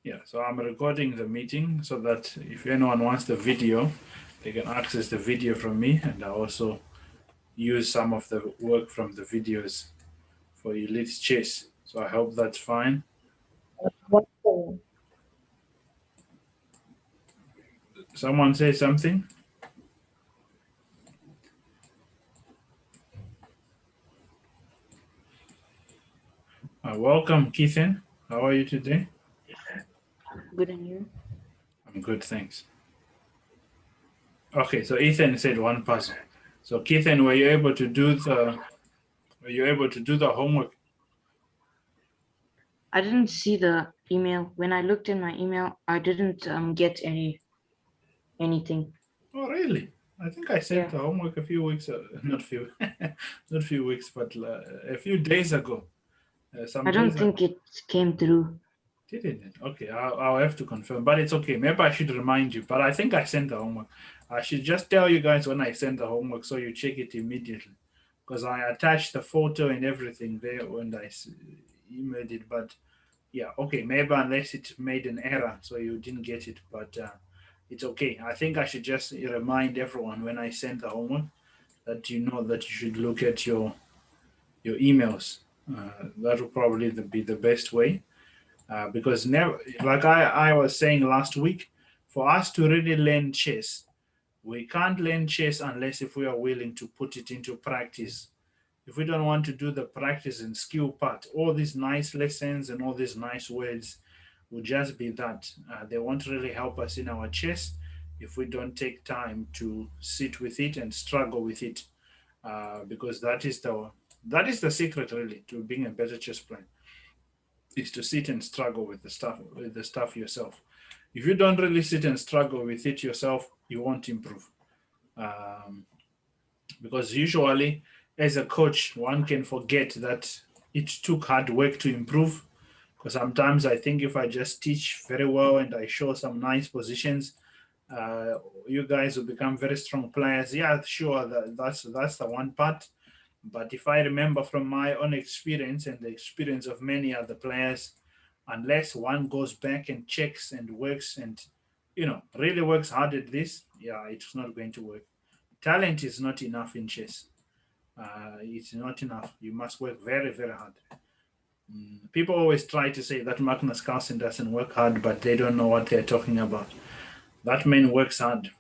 Yeah, so I'm recording the meeting so that if anyone wants the video, they can access the video from me, and I also use some of the work from the videos for Elite Chess. So I hope that's fine. Wonderful. Someone say something? Welcome, Keithan. How are you today? Good, and you? I'm good, thanks. Okay, so Ethan said one puzzle. So Keithan, were you able to do the homework? I didn't see the email. When I looked in my email, I didn't get anything. Oh, really? I think I sent Yeah. the homework a few weeks, not few weeks, but a few days ago. Some I don't days think ago. it came through. Did it? Okay, I'll have to confirm, but it's okay. Maybe I should remind you, but I think I sent the homework. I should just tell you guys when I sent the homework so you check it immediately, because I attached the photo and everything there when I emailed it. But yeah, okay, maybe unless it made an error so you didn't get it, but it's okay. I think I should just remind everyone when I send the homework that you know that you should look at your emails. That will probably be the best way. Because never, like I was saying last week, for us to really learn chess, we can't learn chess unless if we are willing to put it into practice. If we don't want to do the practice and skill part, all these nice lessons and all these nice words will just be that. They won't really help us in our chess if we don't take time to sit with it and struggle with it, because that is the secret really to being a better chess player, is to sit and struggle with the stuff yourself. If you don't really sit and struggle with it yourself, you won't improve. Um, because usually, as a coach, one can forget that it took hard work to improve. Because sometimes I think if I just teach very well and I show some nice positions, uh, you guys will become very strong players. Yeah, sure, that's the one part. But if I remember from my own experience and the experience of many other players, unless one goes back and checks and works and really works hard at this, yeah, it's not going to work. Talent is not enough in chess. It's not enough. You must work very, very hard. People always try to say that Magnus Carlsen doesn't work hard, but they don't know what they're talking about. That man works hard.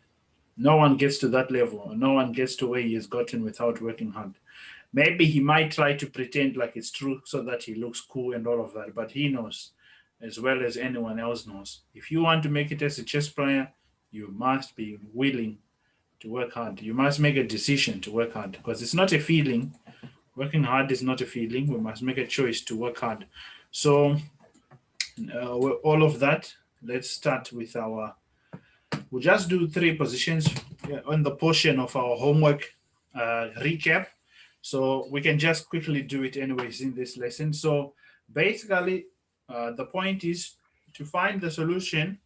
No one gets to that level. No one gets to where he has gotten without working hard. Maybe he might try to pretend like it's true so that he looks cool and all of that, but he knows, as well as anyone else knows, if you want to make it as a chess player, you must be willing to work hard. You must make a decision to work hard because it's not a feeling. Working hard is not a feeling. We must make a choice to work hard. So, with all of that, let's start with we'll just do three positions on the portion of our homework recap. So we can just quickly do it anyways in this lesson. So basically, the point is to find the solution.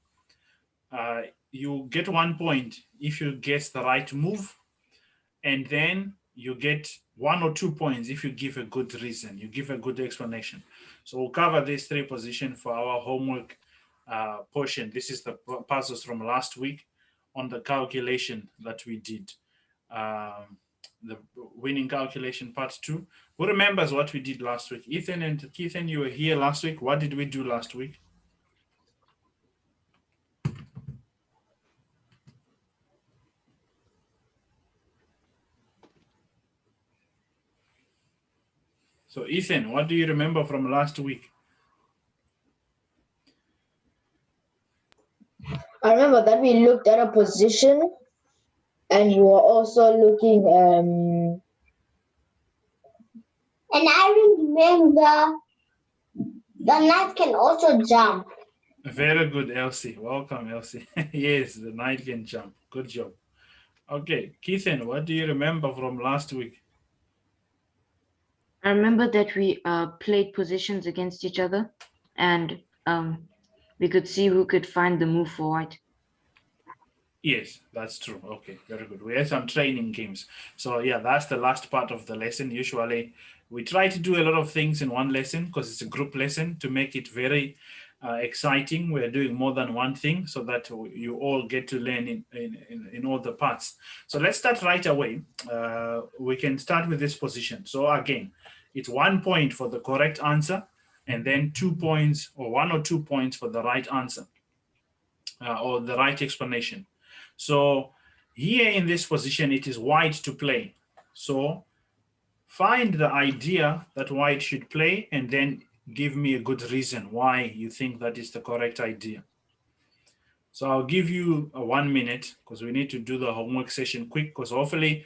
You get 1 point if you guess the right move, and then you get 1 or 2 points if you give a good reason, you give a good explanation. So we'll cover these three positions for our homework portion. This is the puzzles from last week on the calculation that we did. The winning calculation part 2. Who remembers what we did last week? Ethan and Keithan, you were here last week. What did we do last week? So Ethan, what do you remember from last week? I remember that we looked at a position and we were also looking and I remember the knight can also jump. Very good, Elsie. Welcome, Elsie. Yes, the knight can jump. Good job. Okay, Keithan, what do you remember from last week? I remember that we played positions against each other, and we could see who could find the move for white. Yes, that's true. Okay, very good. We had some training games. So yeah, that's the last part of the lesson. Usually we try to do a lot of things in one lesson because it's a group lesson to make it very exciting. We're doing more than one thing so that you all get to learn in all the parts. So let's start right away. We can start with this position. So again, it's 1 point for the correct answer, and then 2 points or 1 or 2 points for the right answer or the right explanation. So here in this position, it is white to play. So find the idea that white should play and then give me a good reason why you think that is the correct idea. So I'll give you 1 minute because we need to do the homework session quick because hopefully,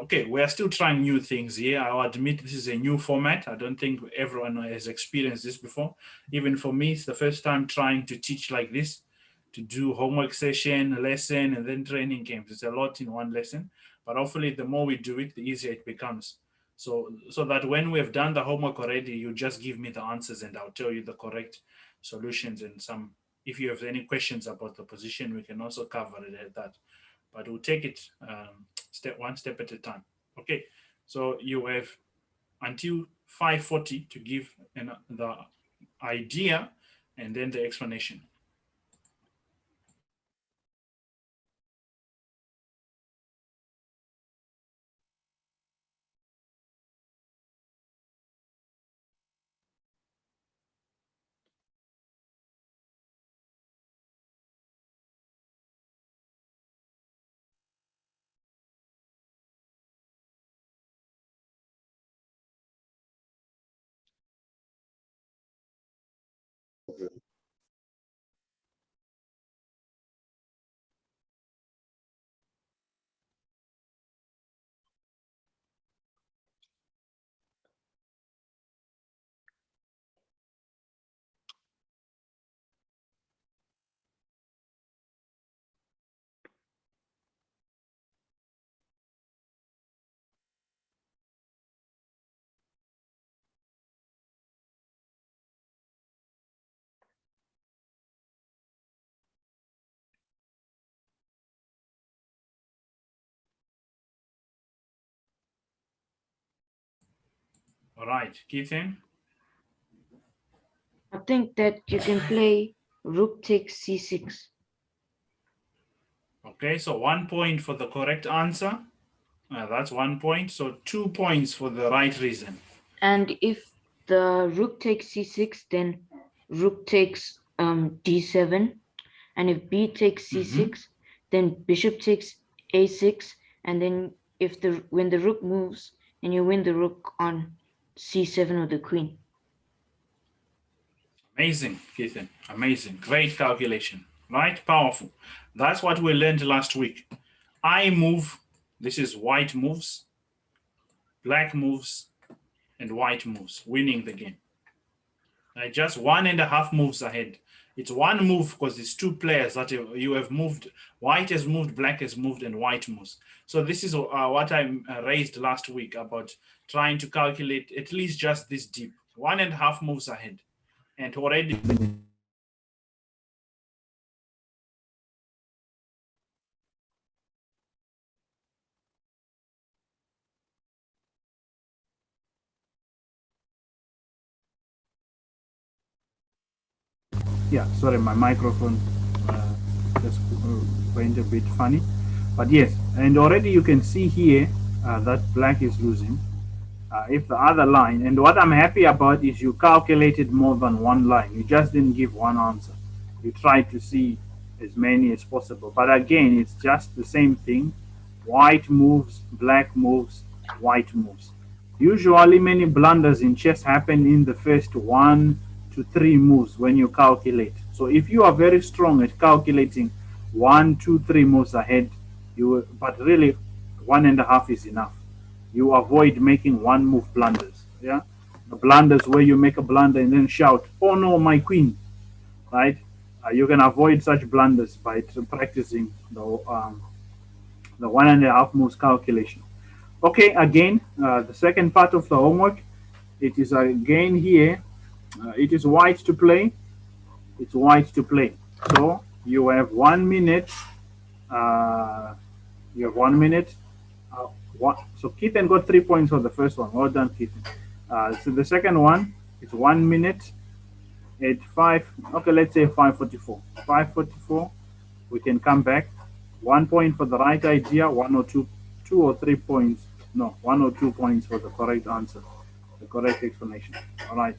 okay, we are still trying new things here. I'll admit this is a new format. I don't think everyone has experienced this before. Even for me, it's the first time trying to teach like this, to do homework session, lesson, and then training camps. It's a lot in one lesson, but hopefully the more we do it, the easier it becomes. So that when we have done the homework already, you just give me the answers and I'll tell you the correct solutions. And some, if you have any questions about the position, we can also cover it at that. But we'll take it one step at a time. Okay, so you have until 5:40 to give the idea and then the explanation. All right, Keithan. I think that you can play rook takes c6. Okay, so 1 point for the correct answer. That's 1 point. So 2 points for the right reason. And if the rook takes c6, then rook takes d7. And if b takes c6, then bishop takes a6. And then when the rook moves, and you win the rook on c7 with the queen. Amazing, Keithan. Amazing. Great calculation. Right? Powerful. That's what we learned last week. I move. This is white moves, black moves, and white moves, winning the game. Just 1.5 moves ahead. It's one move because it's two players that you have moved. White has moved, black has moved, and white moves. So this is what I raised last week about trying to calculate at least just this deep. 1.5 moves ahead. And already yeah, sorry, my microphone just went a bit funny, but yes, and already you can see here that black is losing. If the other line, and what I'm happy about is you calculated more than one line, you just didn't give one answer, you tried to see as many as possible, but again it's just the same thing. White moves, black moves, white moves. Usually many blunders in chess happen in the first 1 to 3 moves when you calculate. So if you are very strong at calculating 1, 2, 3 moves ahead, but really 1.5 is enough. You avoid making one move blunders. Yeah, the blunders where you make a blunder and then shout, "Oh no, my queen!" Right? You can avoid such blunders by practicing the 1.5 moves calculation. Okay, again, the second part of the homework, it is again here, it is white to play, it's white to play. So you have 1 minute, you have 1 minute. So Keithan got 3 points for the first one. Well done, Keithan. So the second one, it's 1 minute at 5, okay, let's say 544. 544, we can come back. 1 point for the right idea, 1 or 2 or 3 points. No, 1 or 2 points for the correct answer, the correct explanation. All right.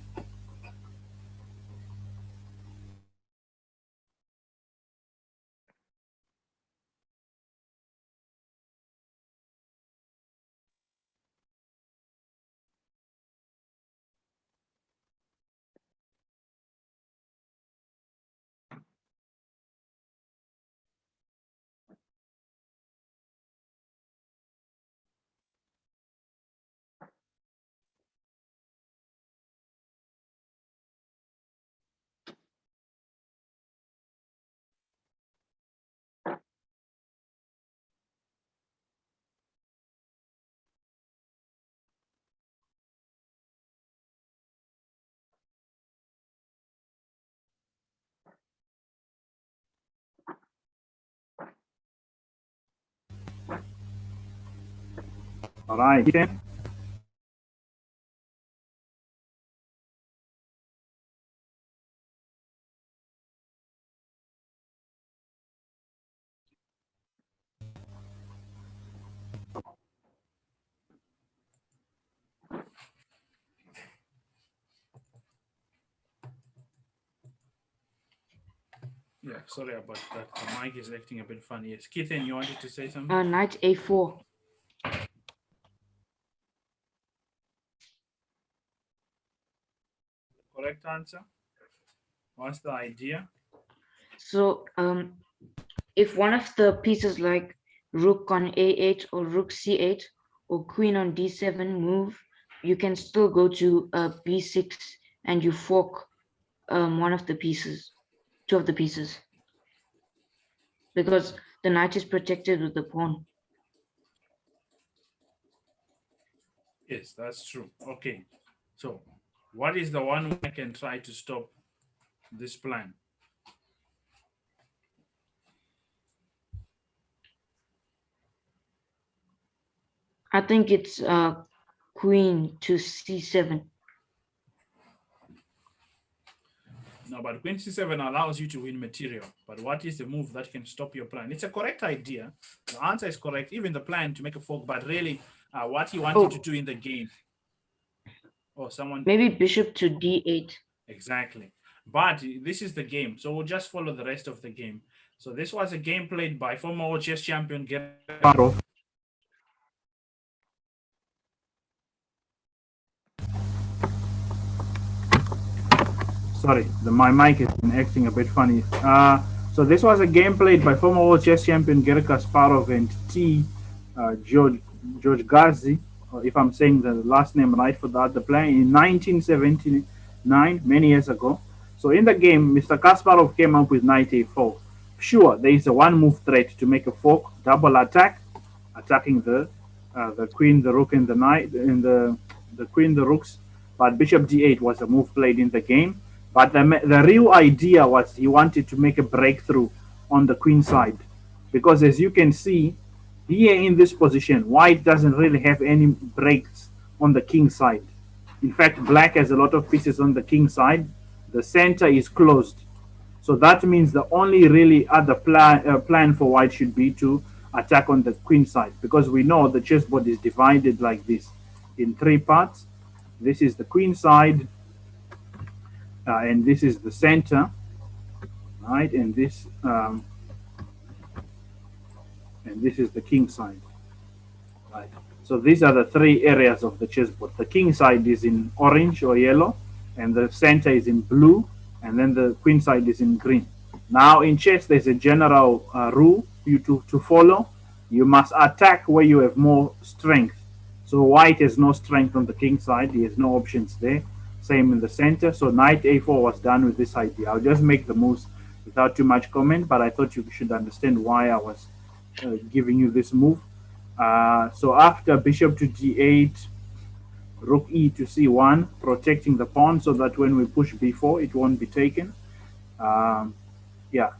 All right. Yeah, sorry about that. The mic is acting a bit funny. Yes, Keithan, you wanted to say something? Knight A4. Correct answer. What's the idea? So if one of the pieces like rook on A8 or rook C8 or queen on D7 move, you can still go to B6 and you fork one of the pieces, two of the pieces, because the knight is protected with the pawn. Yes, that's true. Okay. So, what is the one way I can try to stop this plan? I think it's queen to C7. No, but queen c7 allows you to win material. But what is the move that can stop your plan? It's a correct idea. The answer is correct. Even the plan to make a fork, but really, what he wanted to do in the game. Oh, someone. Maybe bishop to D8. Exactly. But this is the game, so we'll just follow the rest of the game. So this was a game played by former world chess champion Gerard. Sorry, my mic has been acting a bit funny. So this was a game played by former world chess champion Garry Kasparov and George Gazi, if I'm saying the last name right for that, the player in 1979, many years ago. So in the game, Mr. Kasparov came up with knight a4. Sure, there is a one-move threat to make a fork, double attack, attacking the queen, the rook, and the knight, and the queen, the rooks. But bishop d8 was a move played in the game. But the real idea was he wanted to make a breakthrough on the queen side, because as you can see here in this position, white doesn't really have any breaks on the king side. In fact, black has a lot of pieces on the king side. The center is closed. So that means the only really other plan for white should be to attack on the queen side, because we know the chessboard is divided like this in three parts. This is the queen side, and this is the center, right? And this is the king side, right? So these are the three areas of the chessboard. The king side is in orange or yellow, and the center is in blue, and then the queen side is in green. Now in chess, there's a general rule you to follow. You must attack where you have more strength. So white has no strength on the king side. He has no options there. Same in the center. So knight a4 was done with this idea. I'll just make the moves without too much comment, but I thought you should understand why I was giving you this move. So after bishop to g8, rook e to c1, protecting the pawn so that when we push b4, it won't be taken. Yeah.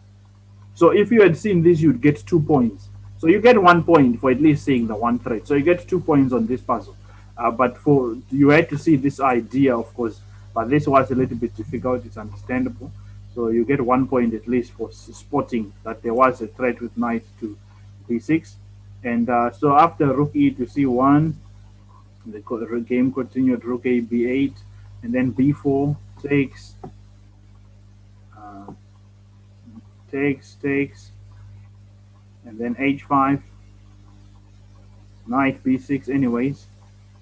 So if you had seen this, you'd get 2 points. So you get 1 point for at least seeing the one thread. So you get 2 points on this puzzle. But for you had to see this idea, of course, but this was a little bit difficult. It's understandable. So you get 1 point at least for spotting that there was a threat with knight to b6. And so after rook e to c1, the game continued rook a b8, and then b4 takes, uh, takes, and then h5, knight b6 anyways,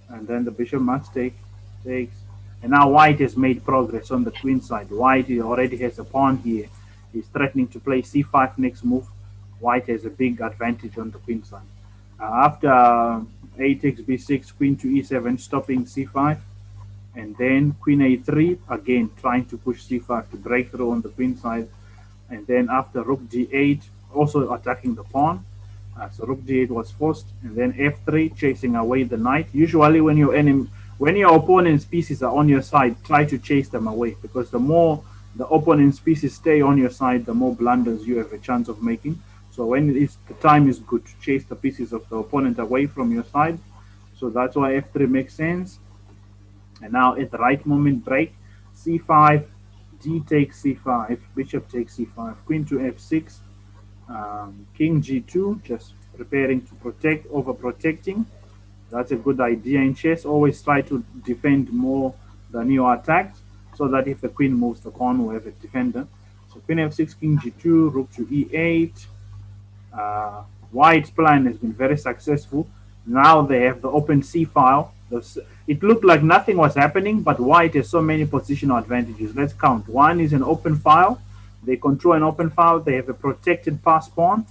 and then the bishop must takes, and now white has made progress on the queen side. White already has a pawn here. He's threatening to play c5 next move. White has a big advantage on the queen side. After a takes b6, queen to e7, stopping c5, and then queen a3, again trying to push c5 to break through on the queen side, and then after rook d8, also attacking the pawn. So rook d8 was forced, and then f3, chasing away the knight. Usually, when your opponent's pieces are on your side, try to chase them away, because the more the opponent's pieces stay on your side, the more blunders you have a chance of making. So when the time is good to chase the pieces of the opponent away from your side. So that's why f3 makes sense. And now at the right moment, break c5, d takes c5, bishop takes c5, queen to f6, king g2, just preparing to protect, over protecting. That's a good idea in chess. Always try to defend more than you are attacked, so that if the queen moves, the pawn will have a defender. So queen f6, king g2, rook to e8. White's plan has been very successful. Now they have the open C file. It looked like nothing was happening, but White has so many positional advantages. Let's count. One is an open file. They control an open file. They have a protected pass pawn.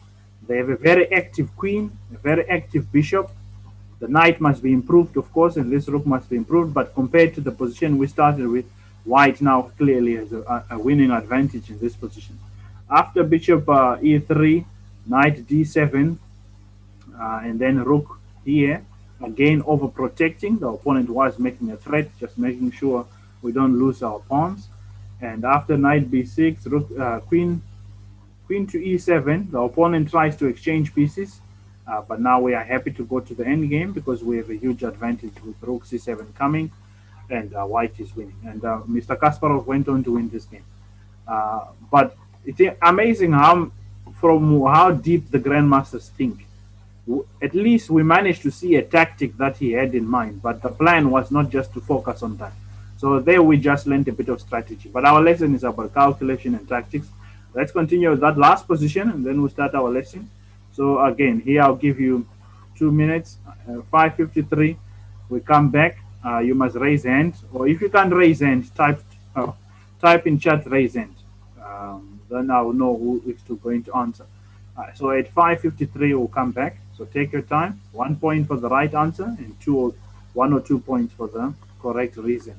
They have a very active queen, a very active bishop. The knight must be improved, of course, and this rook must be improved. But compared to the position we started with, White now clearly has a winning advantage in this position. After bishop e3, knight d7, and then rook here, again overprotecting. The opponent was making a threat, just making sure we don't lose our pawns. And after knight b6, rook, queen to e7, the opponent tries to exchange pieces, but now we are happy to go to the end game because we have a huge advantage with rook c7 coming, and white is winning. And Mr. Kasparov went on to win this game. But it's amazing how deep the grandmasters think. At least we managed to see a tactic that he had in mind, but the plan was not just to focus on that. So there we just learned a bit of strategy. But our lesson is about calculation and tactics. Let's continue with that last position, and then we'll start our lesson. So again, here I'll give you 2 minutes. 5:53. We come back. You must raise hand, or if you can't raise hand, type in chat raise hand. Then I'll know who is going to answer. So at 5:53, we'll come back. So take your time. 1 point for the right answer, and 1 or 2 points for the correct reason.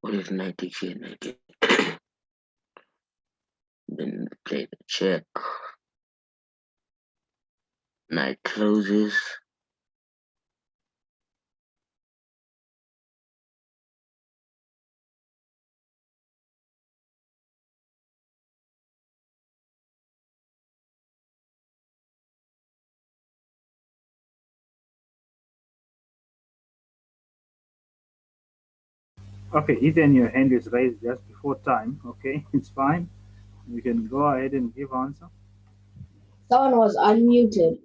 What if knight takes here, knight takes? Then play the check. Knight closes. Okay, Ethan, your hand is raised just before time. Okay, it's fine. You can go ahead and give answer. Someone was unmuted.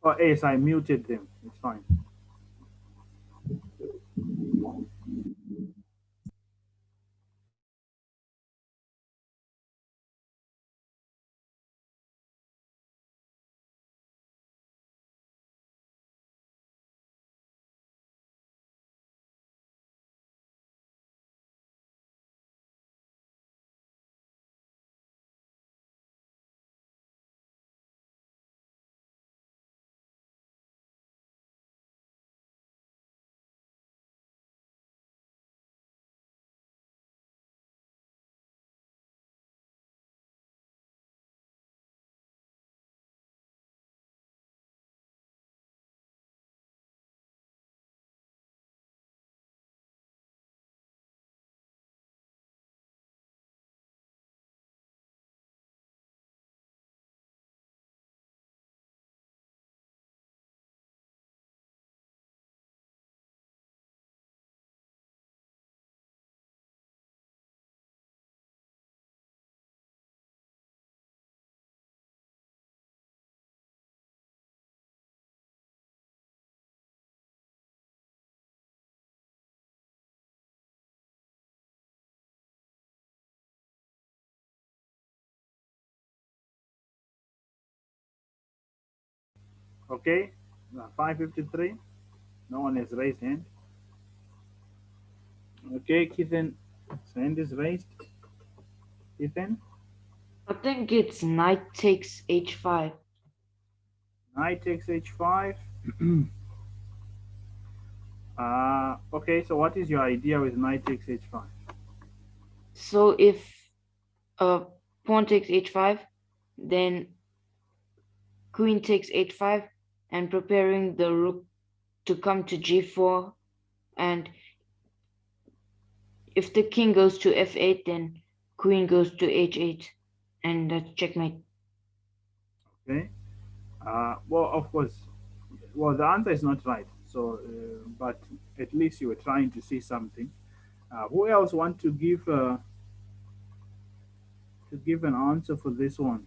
Oh, yes, I muted them. It's fine. Okay, 553. No one has raised hand. Okay, Keithan, his hand is raised. Keithan, I think it's knight takes h5. knight takes h5. Okay, so what is your idea with knight takes h5? So if pawn takes h5, then queen takes h5 and preparing the rook to come to g4. And if the king goes to f8, then queen goes to h8, and that's checkmate. Okay. Well, of course, well, the answer is not right. So, but at least you were trying to see something. Who else want to give an answer for this one?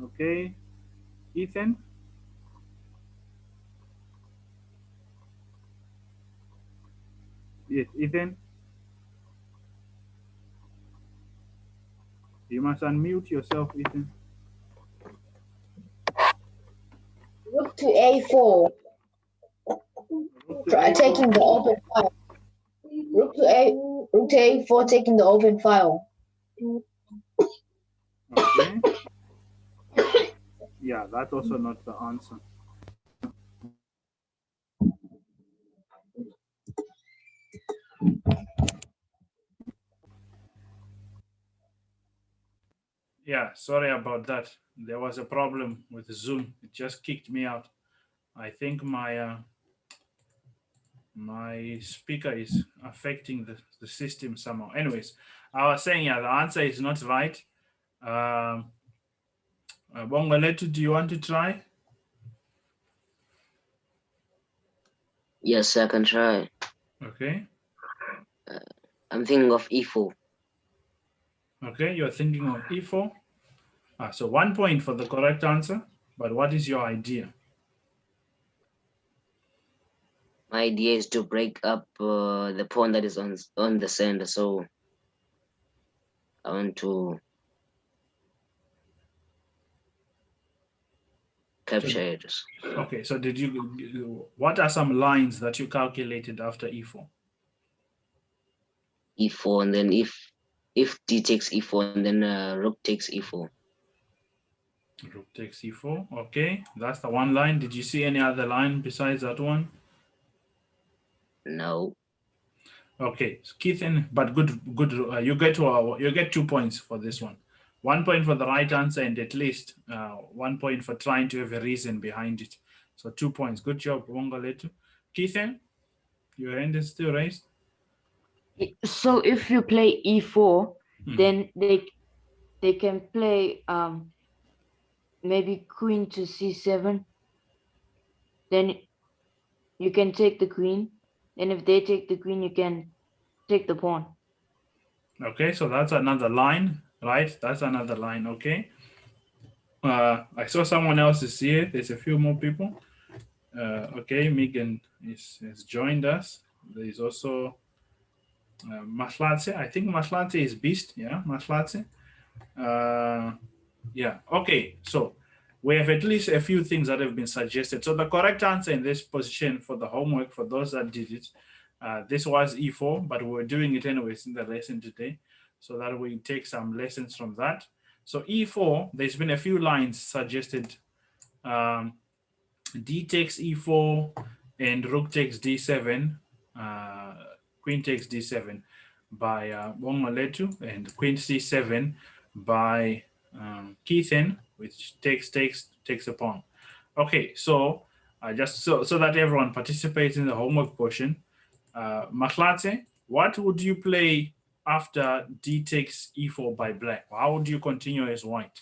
Okay, Ethan. Yes, Ethan. You must unmute yourself, Ethan. Rook to a4. Rook to A4. Taking the open file. Rook to a4, taking the open file. Okay. Yeah, that's also not the answer. Yeah, sorry about that. There was a problem with Zoom. It just kicked me out. I think my speaker is affecting the system somehow. Anyways, I was saying, yeah, the answer is not right. Bongaletu, do you want to try? Yes, I can try. Okay. I'm thinking of e4. Okay, you're thinking of e4. So 1 point for the correct answer. But what is your idea? My idea is to break up the pawn that is on the center. So I want to capture it. Okay, so did you? What are some lines that you calculated after e4? E4, and then if d takes e4, and then rook takes e4. Rook takes e4. Okay, that's the one line. Did you see any other line besides that one? No. Okay, so Keithan, but good. You get 2 points for this one. 1 point for the right answer, and at least 1 point for trying to have a reason behind it. So 2 points. Good job, Wongaletu. Keithan, your hand is still raised. So if you play e4, Hmm. then they can play maybe queen to c7. Then you can take the queen. Then if they take the queen, you can take the pawn. Okay, so that's another line, right? That's another line. Okay. I saw someone else is here. There's a few more people. Okay, Megan has joined us. There is also Maslatse. I think Maslatse is Beast. Yeah, Maslatse. Yeah. Okay. So we have at least a few things that have been suggested. So the correct answer in this position for the homework for those that did it, this was E4, but we're doing it anyways in the lesson today, so that we take some lessons from that. So E4, there's been a few lines suggested. D takes E4 and Rook takes D7. Queen takes D7 by Wongaletu, and Queen C7 by Keithan, which takes a pawn. Okay, so just so that everyone participates in the homework portion, Mahlate, what would you play after D takes E4 by black? How would you continue as white?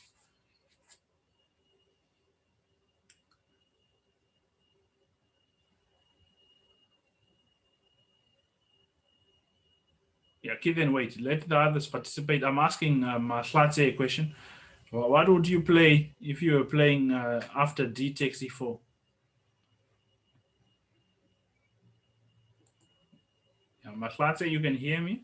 Yeah, Kevin, wait. Let the others participate. I'm asking Mahlate a question. Well, what would you play if you were playing after D takes E4? Yeah, Maslatse, you can hear me?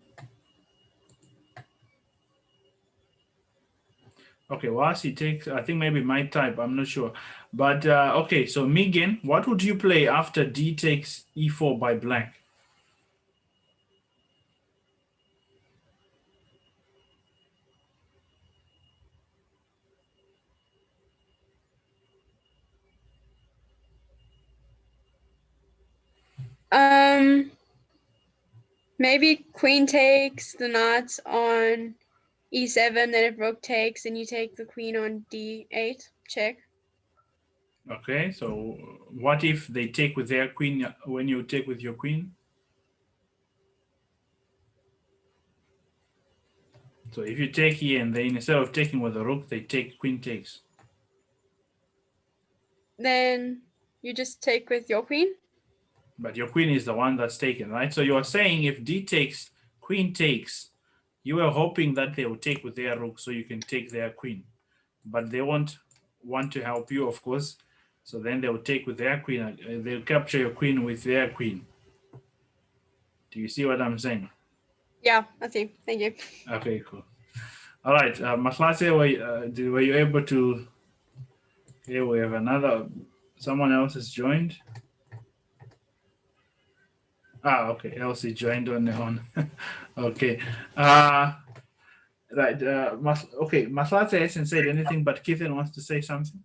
Okay, whilst he takes, I think maybe my type, I'm not sure. But okay, so Megan, what would you play after D takes E4 by black? Maybe queen takes the knights on e7, then if rook takes, and you take the queen on d8, check. Okay, so what if they take with their queen when you take with your queen? So if you take here and then instead of taking with the rook, they take queen takes. Then you just take with your queen. But your queen is the one that's taken, right? So you're saying if D takes, queen takes, you are hoping that they will take with their rook so you can take their queen. But they won't want to help you, of course. So then they will take with their queen. They'll capture your queen with their queen. Do you see what I'm saying? Yeah, I see. Thank you. Okay, cool. All right, Mahlase, were you able to? Okay, we have another. Someone else has joined. Ah, okay. Elsie joined on their own. Okay. Right. Okay. Mahlate hasn't said anything, but Keithan wants to say something.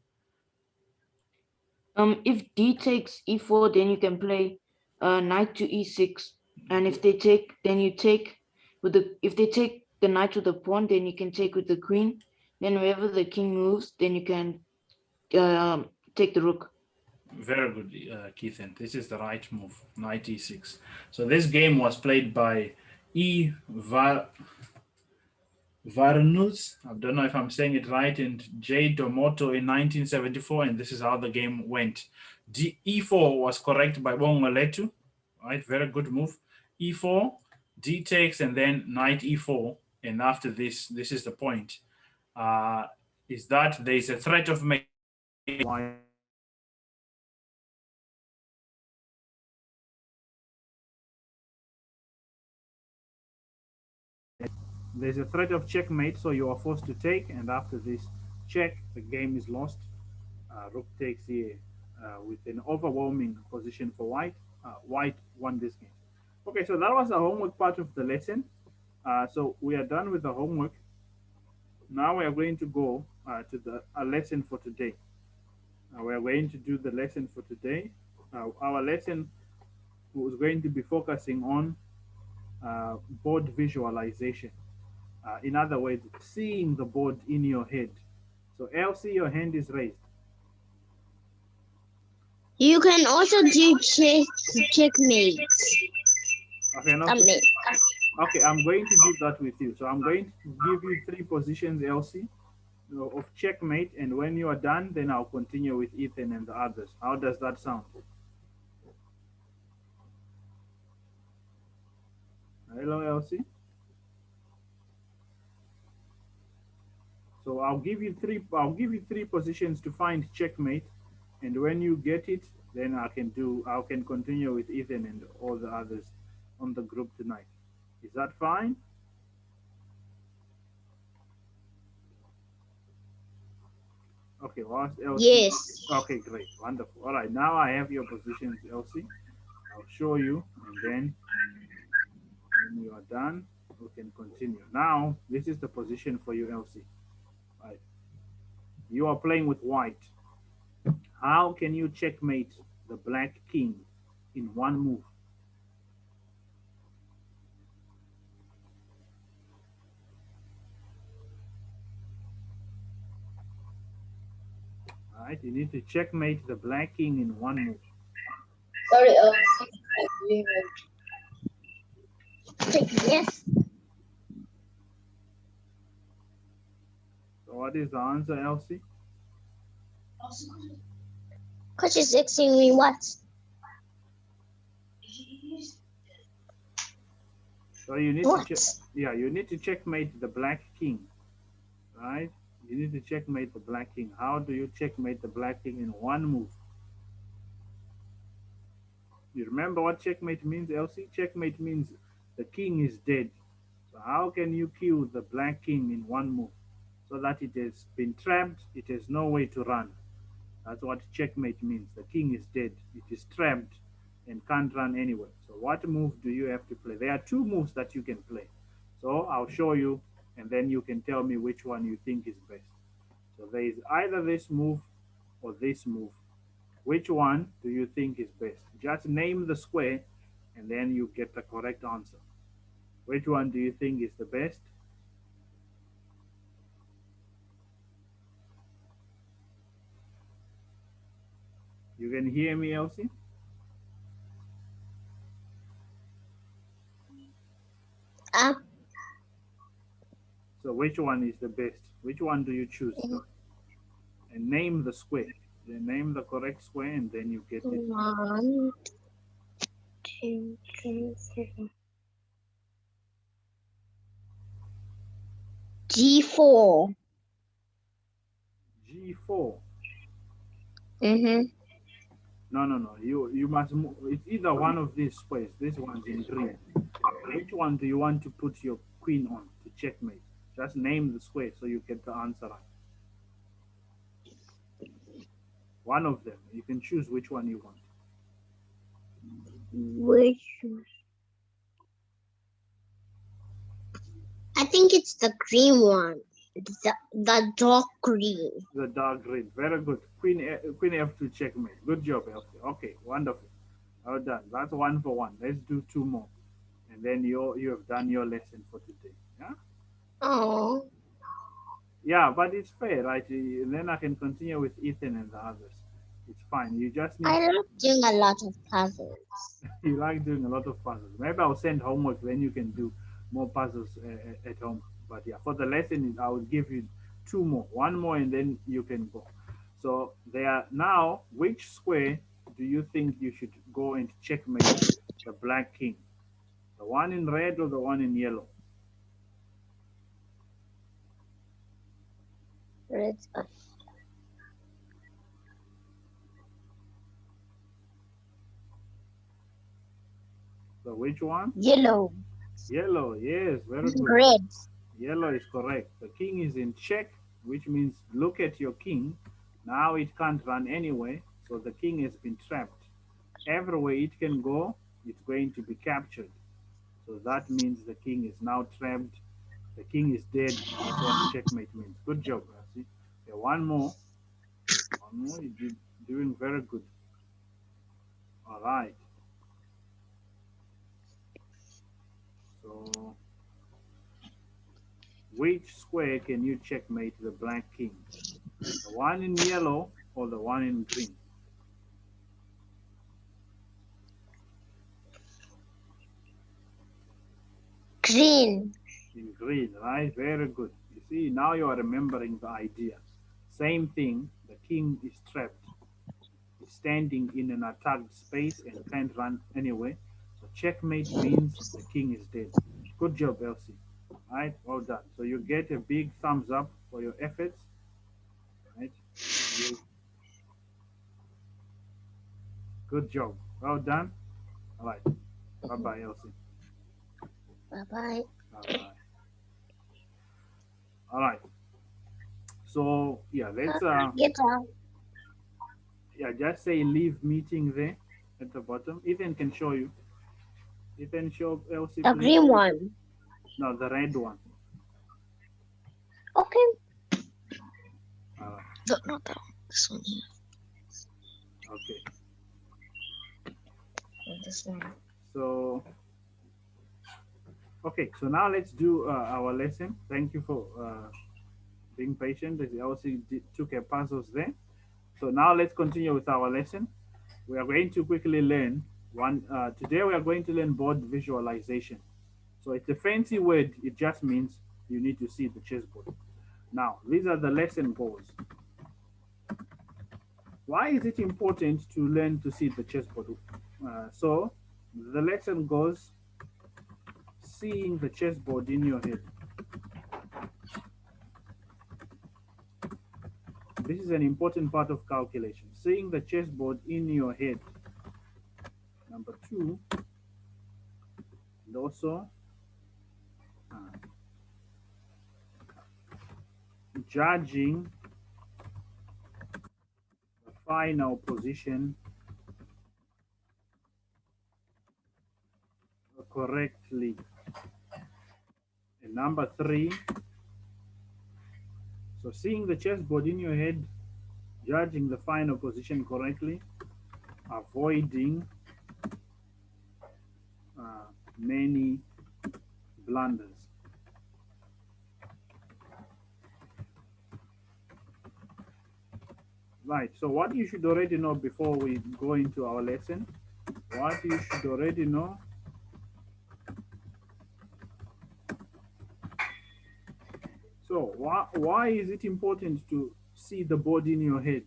If D takes E4, then you can play knight to E6, and if they take, then you take with the. If they take the knight with the pawn, then you can take with the queen. Then wherever the king moves, then you can take the rook. Very good, Keithan. This is the right move. Knight E6. So this game was played by Varnus. I don't know if I'm saying it right. And J. Domoto in 1974, and this is how the game went. E4 was correct by Bongoletu. Right, very good move. E4, D takes, and then knight E4. And after this, this is the point. Is that there is a threat of mate. There's a threat of checkmate, so you are forced to take, and after this check, the game is lost. Rook takes here with an overwhelming position for white. White won this game. Okay, so that was the homework part of the lesson. So we are done with the homework. Now we are going to go to the lesson for today. We are going to do the lesson for today. Our lesson was going to be focusing on board visualization. In other words, seeing the board in your head. So Elsie, your hand is raised. You can also do checkmate. Okay, no, okay, I'm going to do that with you. So I'm going to give you 3 positions, Elsie, of checkmate. And when you are done, then I'll continue with Ethan and the others. How does that sound? Hello, Elsie. So I'll give you 3 positions to find checkmate. And when you get it, then I can continue with Ethan and all the others on the group tonight. Is that fine? Okay, well, Elsie. Yes. Okay, great, wonderful. All right, now I have your positions, Elsie. I'll show you, and then when you are done, we can continue. Now, this is the position for you, Elsie. Right. You are playing with white. How can you checkmate the black king in one move? All right, you need to checkmate the black king in one move. Sorry, yes. So what is the answer, Elsie? Coach is asking me what? So you need What? you need to checkmate the black king, right? You need to checkmate the black king. How do you checkmate the black king in one move? You remember what checkmate means, Elsie? Checkmate means the king is dead. So how can you kill the black king in one move? So that it has been trapped, it has no way to run. That's what checkmate means. The king is dead. It is trapped and can't run anywhere. So what move do you have to play? There are two moves that you can play. So I'll show you, and then you can tell me which one you think is best. So there is either this move or this move. Which one do you think is best? Just name the square, and then you get the correct answer. Which one do you think is the best? You can hear me, Elsie? Up. So which one is the best? Which one do you choose? And name the square. Then name the correct square, and then you get it. 1, 2, 3, 4. G4. G4. Mm-hmm. No. You must move. It's either one of these squares. This one's in green. Which one do you want to put your queen on to checkmate? Just name the square so you get the answer right. One of them. You can choose which one you want. Which? I think it's the green one. The dark green. The dark green. Very good. Queen F2 checkmate. Good job, Elsie. Okay, wonderful. Well done. That's 1 for 1. Let's do 2 more. And then you have done your lesson for today. Yeah? Oh. Yeah, but it's fair, right? And then I can continue with Ethan and the others. It's fine. You just need. I love doing a lot of puzzles. You like doing a lot of puzzles. Maybe I'll send homework, then you can do more puzzles at home. But yeah, for the lesson, I will give you 2 more, 1 more, and then you can go. So there now, which square do you think you should go and checkmate the black king? The one in red or the one in yellow? Red. So which one? Yellow. Yellow, yes, very good. Red. Yellow is correct. The king is in check, which means look at your king. Now it can't run anyway, so the king has been trapped. Everywhere it can go, it's going to be captured. So that means the king is now trapped. The king is dead. That's what checkmate means. Good job, Rasi. Okay, one more. One more. You're doing very good. All right. So, which square can you checkmate the black king? The one in yellow or the one in green? Green. In green, right? Very good. You see, now you are remembering the idea. Same thing, the king is trapped. He's standing in an attacked space and can't run anyway. So checkmate means the king is dead. Good job, Elsie. Right? Well done. So you get a big thumbs up for your efforts. Right? Good job. Well done. All right. Bye-bye, Elsie. Bye-bye. Bye-bye. All right. So yeah, let's Get out. yeah, just say leave meeting there at the bottom. Ethan can show you. Ethan, show Elsie, The please. green one. No, the red one. Okay. Not that one. This one here. Okay. This one. So okay, so now let's do our lesson. Thank you for being patient. As Elsie took her puzzles there. So now let's continue with our lesson. We are going to quickly learn one. Today we are going to learn board visualization. So it's a fancy word. It just means you need to see the chessboard. Now, these are the lesson goals. Why is it important to learn to see the chessboard? So the lesson goes seeing the chessboard in your head. This is an important part of calculation. Seeing the chessboard in your head. Number 2, also judging the final position correctly. And number 3, so seeing the chessboard in your head, judging the final position correctly, avoiding many blunders. Right, so what you should already know before we go into our lesson, what you should already know so why is it important to see the board in your head?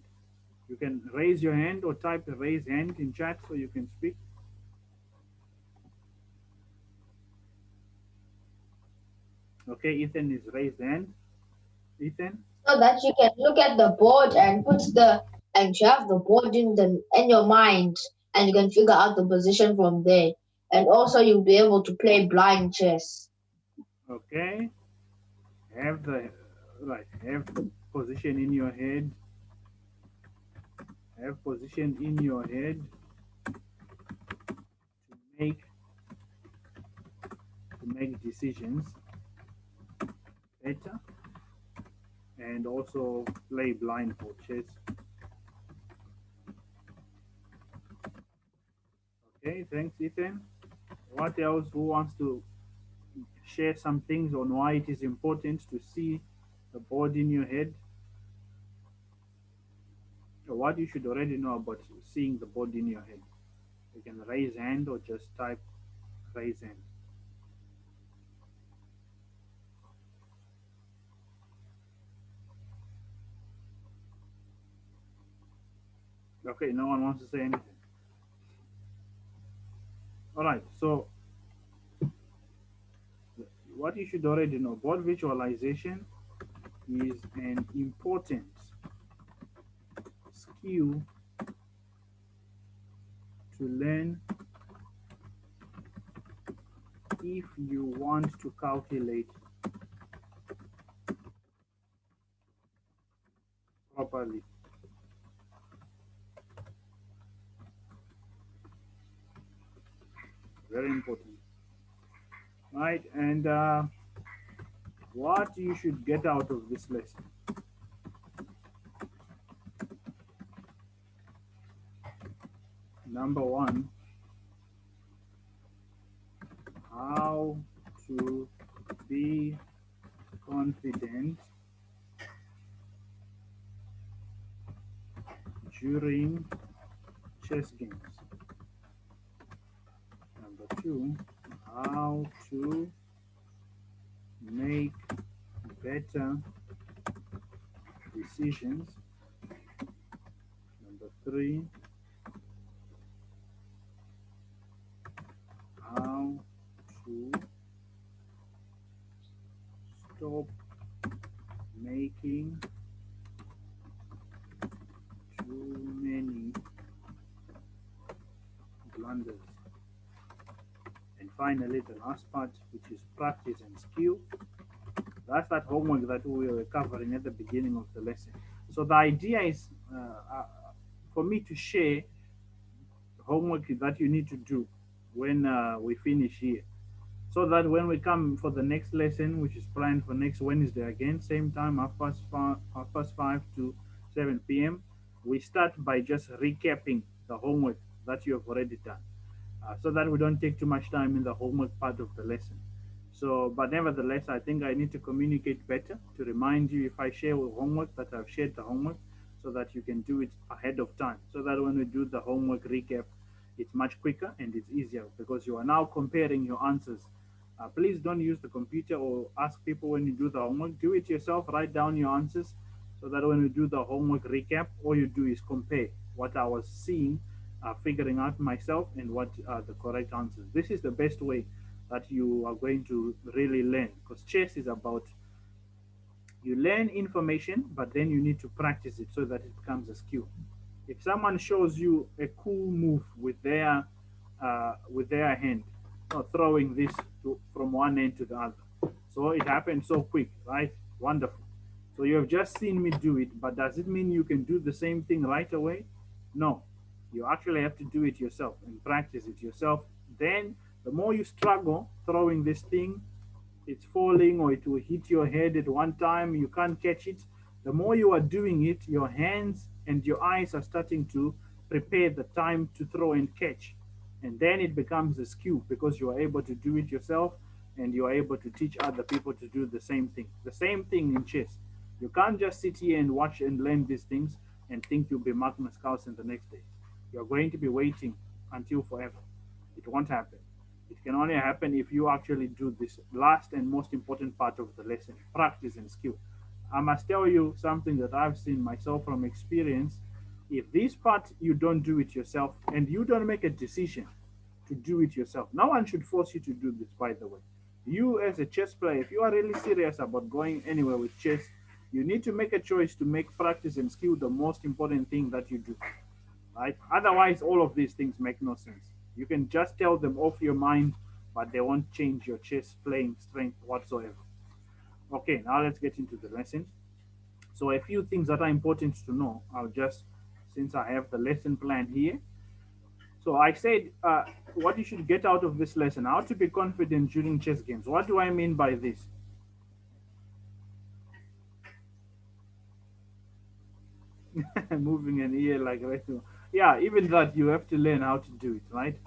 You can raise your hand or type raise hand in chat so you can speak. Okay, Ethan is raised hand. Ethan? So that you can look at the board and you have the board in your mind, and you can figure out the position from there. And also you'll be able to play blind chess. Okay. Have the position in your head. Have position in your head to make decisions better, and also play blind for chess. Okay, thanks, Ethan. What else? Who wants to share some things on why it is important to see the board in your head? Or what you should already know about seeing the board in your head? You can raise hand or just type raise hand. Okay, no one wants to say anything. All right, so what you should already know, board visualization is an important skill to learn if you want to calculate properly. Very important. Right, and what you should get out of this lesson. Number 1, how to be confident during chess games. Number 2, how to make better decisions. Number 3, how to stop making too many blunders. And finally, the last part, which is practice and skill. That's that homework that we were covering at the beginning of the lesson. So the idea is for me to share homework that you need to do when we finish here, so that when we come for the next lesson, which is planned for next Wednesday again, same time, half past 5 to 7 p.m., we start by just recapping the homework that you have already done, so that we don't take too much time in the homework part of the lesson. So, but nevertheless, I think I need to communicate better to remind you if I share homework that I've shared the homework, so that you can do it ahead of time, so that when we do the homework recap, it's much quicker and it's easier because you are now comparing your answers. Please don't use the computer or ask people when you do the homework. Do it yourself, write down your answers, so that when we do the homework recap, all you do is compare what I was seeing, figuring out myself, and what are the correct answers. This is the best way that you are going to really learn, because chess is about you learn information, but then you need to practice it so that it becomes a skill. If someone shows you a cool move with their hand, throwing this from one end to the other. So it happened so quick, right? Wonderful. So you have just seen me do it, but does it mean you can do the same thing right away? No. You actually have to do it yourself and practice it yourself. Then the more you struggle throwing this thing, it's falling or it will hit your head at one time, you can't catch it. The more you are doing it, your hands and your eyes are starting to prepare the time to throw and catch. And then it becomes a skill because you are able to do it yourself and you are able to teach other people to do the same thing. The same thing in chess. You can't just sit here and watch and learn these things and think you'll be Magnus Carlsen the next day. You're going to be waiting until forever. It won't happen. It can only happen if you actually do this last and most important part of the lesson, practice and skill. I must tell you something that I've seen myself from experience. If this part you don't do it yourself and you don't make a decision to do it yourself, no one should force you to do this, by the way. You, as a chess player, if you are really serious about going anywhere with chess, you need to make a choice to make practice and skill the most important thing that you do, right? Otherwise, all of these things make no sense. You can just tell them off your mind, but they won't change your chess playing strength whatsoever. Okay, now let's get into the lesson. So a few things that are important to know. I'll just, since I have the lesson plan here. So I said what you should get out of this lesson, how to be confident during chess games. What do I mean by this? Moving an ear like right now. Yeah, even that you have to learn how to do it, right?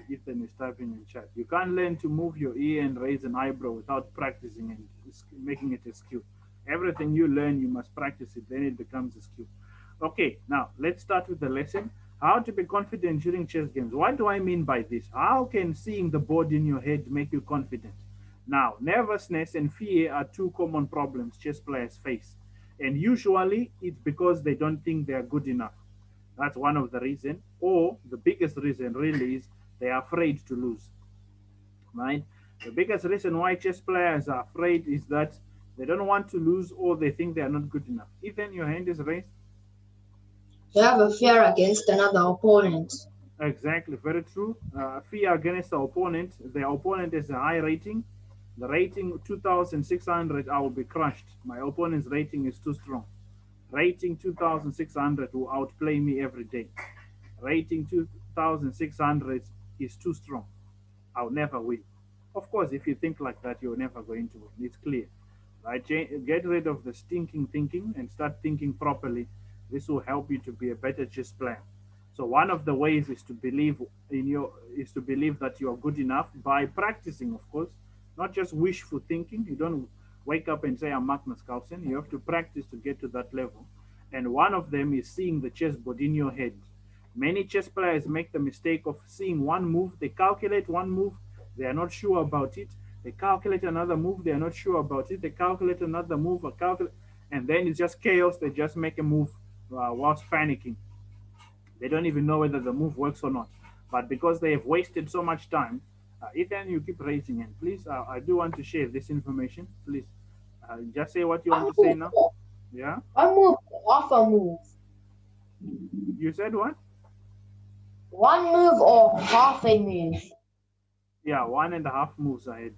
Ethan is typing in chat. You can't learn to move your ear and raise an eyebrow without practicing and making it a skill. Everything you learn, you must practice it, then it becomes a skill. Okay, now let's start with the lesson. How to be confident during chess games. What do I mean by this? How can seeing the board in your head make you confident? Now, nervousness and fear are two common problems chess players face. And usually it's because they don't think they are good enough. That's one of the reasons. Or the biggest reason really is they are afraid to lose. Right? The biggest reason why chess players are afraid is that they don't want to lose or they think they are not good enough. Ethan, your hand is raised. You have a fear against another opponent. Exactly, very true. Fear against the opponent. The opponent has a high rating. The rating 2,600, I will be crushed. My opponent's rating is too strong. Rating 2,600 will outplay me every day. Rating 2,600 is too strong. I'll never win. Of course, if you think like that, you're never going to win. It's clear. Right? Get rid of the stinking thinking and start thinking properly. This will help you to be a better chess player. So one of the ways is to believe that you are good enough by practicing, of course, not just wishful thinking. You don't wake up and say I'm Magnus Carlsen. You have to practice to get to that level. And one of them is seeing the chessboard in your head. Many chess players make the mistake of seeing one move. They calculate one move. They are not sure about it. They calculate another move. They are not sure about it. They calculate another move, and then it's just chaos. They just make a move whilst panicking. They don't even know whether the move works or not. But because they have wasted so much time, Ethan, you keep raising it. Please, I do want to share this information. Please, just say what you want to say now. Yeah? One move, half a move. You said what? One move or half a move. Yeah, 1.5 moves ahead.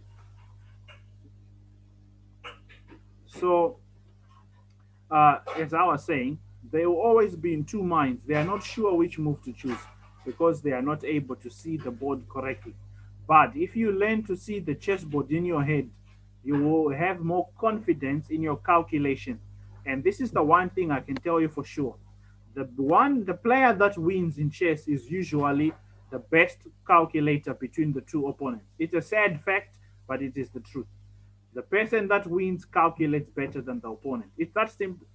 So, as I was saying, they will always be in two minds. They are not sure which move to choose because they are not able to see the board correctly. But if you learn to see the chessboard in your head, you will have more confidence in your calculation. And this is the one thing I can tell you for sure. The player that wins in chess is usually the best calculator between the two opponents. It's a sad fact, but it is the truth. The person that wins calculates better than the opponent. It's that simple.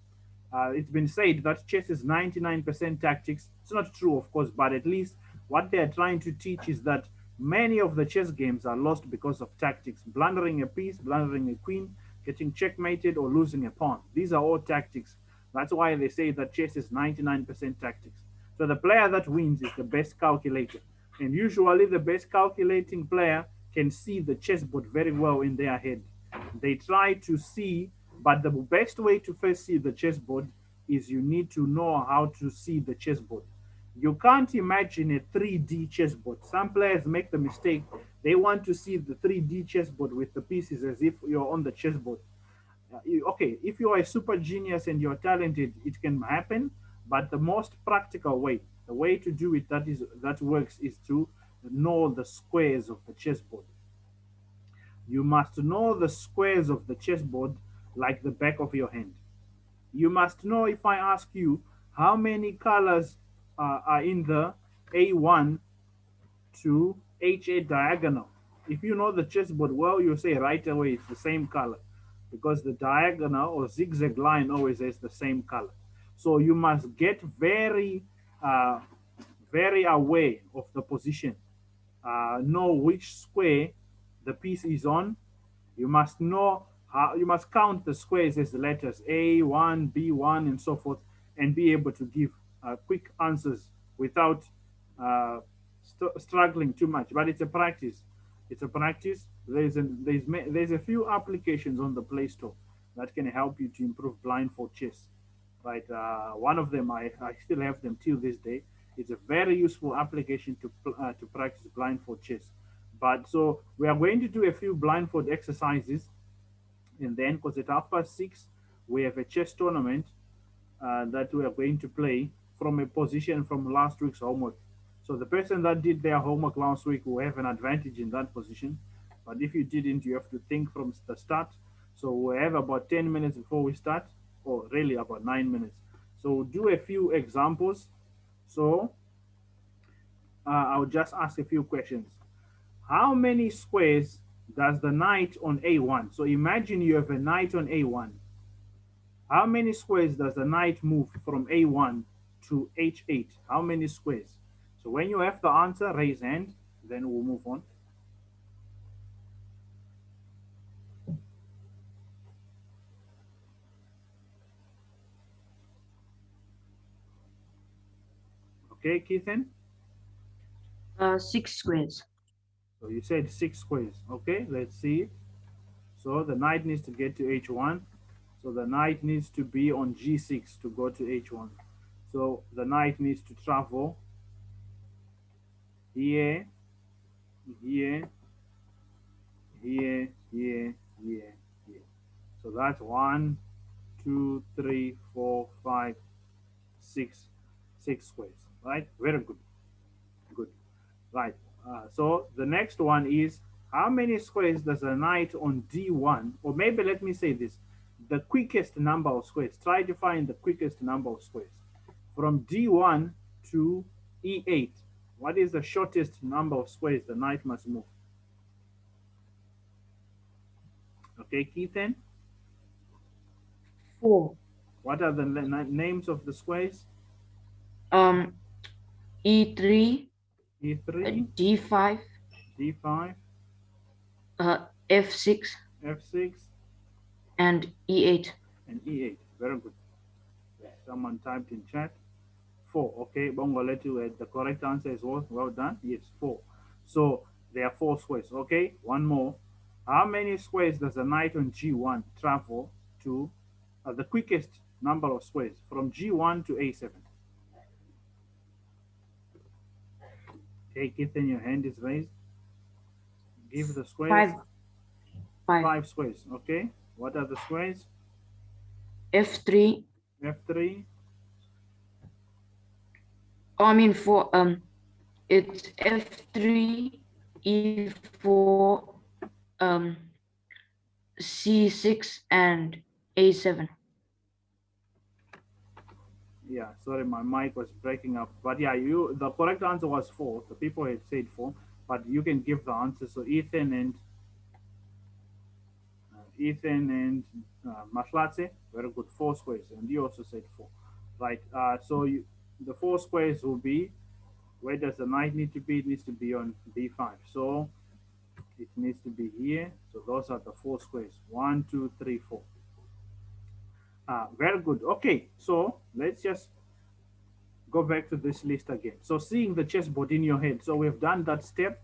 It's been said that chess is 99% tactics. It's not true, of course, but at least what they're trying to teach is that many of the chess games are lost because of tactics. Blundering a piece, blundering a queen, getting checkmated, or losing a pawn. These are all tactics. That's why they say that chess is 99% tactics. So the player that wins is the best calculator. And usually the best calculating player can see the chessboard very well in their head. They try to see, but the best way to first see the chessboard is you need to know how to see the chessboard. You can't imagine a 3D chessboard. Some players make the mistake. They want to see the 3D chessboard with the pieces as if you're on the chessboard. Okay, if you are a super genius and you're talented, it can happen. But the most practical way, the way to do it that works is to know the squares of the chessboard. You must know the squares of the chessboard like the back of your hand. You must know if I ask you how many colors are in the A1 to H8 diagonal. If you know the chessboard well, you say right away it's the same color because the diagonal or zigzag line always has the same color. So you must get uh, very aware of the position. Know which square the piece is on. You must know how, you must count the squares as the letters A1, B1, and so forth, and be able to give quick answers without struggling too much. But it's a practice. It's a practice. There's a few applications on the Play Store that can help you to improve blindfold chess. Right, one of them I still have them till this day. It's a very useful application to practice blindfold chess. But so we are going to do a few blindfold exercises, and then because at 6:30 we have a chess tournament that we are going to play from a position from last week's homework. So the person that did their homework last week will have an advantage in that position. But if you didn't, you have to think from the start. So we have about 10 minutes before we start, or really about 9 minutes. So we'll do a few examples. So I'll just ask a few questions. How many squares does the knight on A1? So imagine you have a knight on A1. How many squares does the knight move from A1 to H8? How many squares? So when you have the answer, raise hand, then we'll move on. Okay, Keithan? 6 squares. So you said 6 squares. Okay, let's see it. So the knight needs to get to H1. So the knight needs to be on G6 to go to H1. So the knight needs to travel here, here, here, here, here, here. So that's 1, 2, 3, 4, 5, 6, 6 squares, right? Very good. Good. Right. So the next one is how many squares does a knight on D1, or maybe let me say this, the quickest number of squares. Try to find the quickest number of squares. From D1 to E8, what is the shortest number of squares the knight must move? Okay, Keithan? 4. What are the names of the squares? E3, E3, D5, D5, F6, F6, and E8. and E8. Very good. Someone typed in chat. 4. Okay, Bongo let you the correct answer is what? Well done. Yes, 4. So there are 4 squares. Okay, one more. How many squares does a knight on G1 travel to? The quickest number of squares from G1 to A7. Okay, Keithan, your hand is raised. Give the squares. 5. 5 squares. Okay, what are the squares? F3. F3. Oh, I mean 4. It's F3, E4, C6, and A7. Yeah, sorry, my mic was breaking up. But yeah, the correct answer was 4. The people had said 4, but you can give the answer. So Ethan and Maslatse, very good, 4 squares, and you also said 4, right? So the 4 squares will be, where does the knight need to be? It needs to be on B5. So it needs to be here. So those are the 4 squares. 1, 2, 3, 4. Very good. Okay, so let's just go back to this list again. So seeing the chessboard in your head. So we've done that step,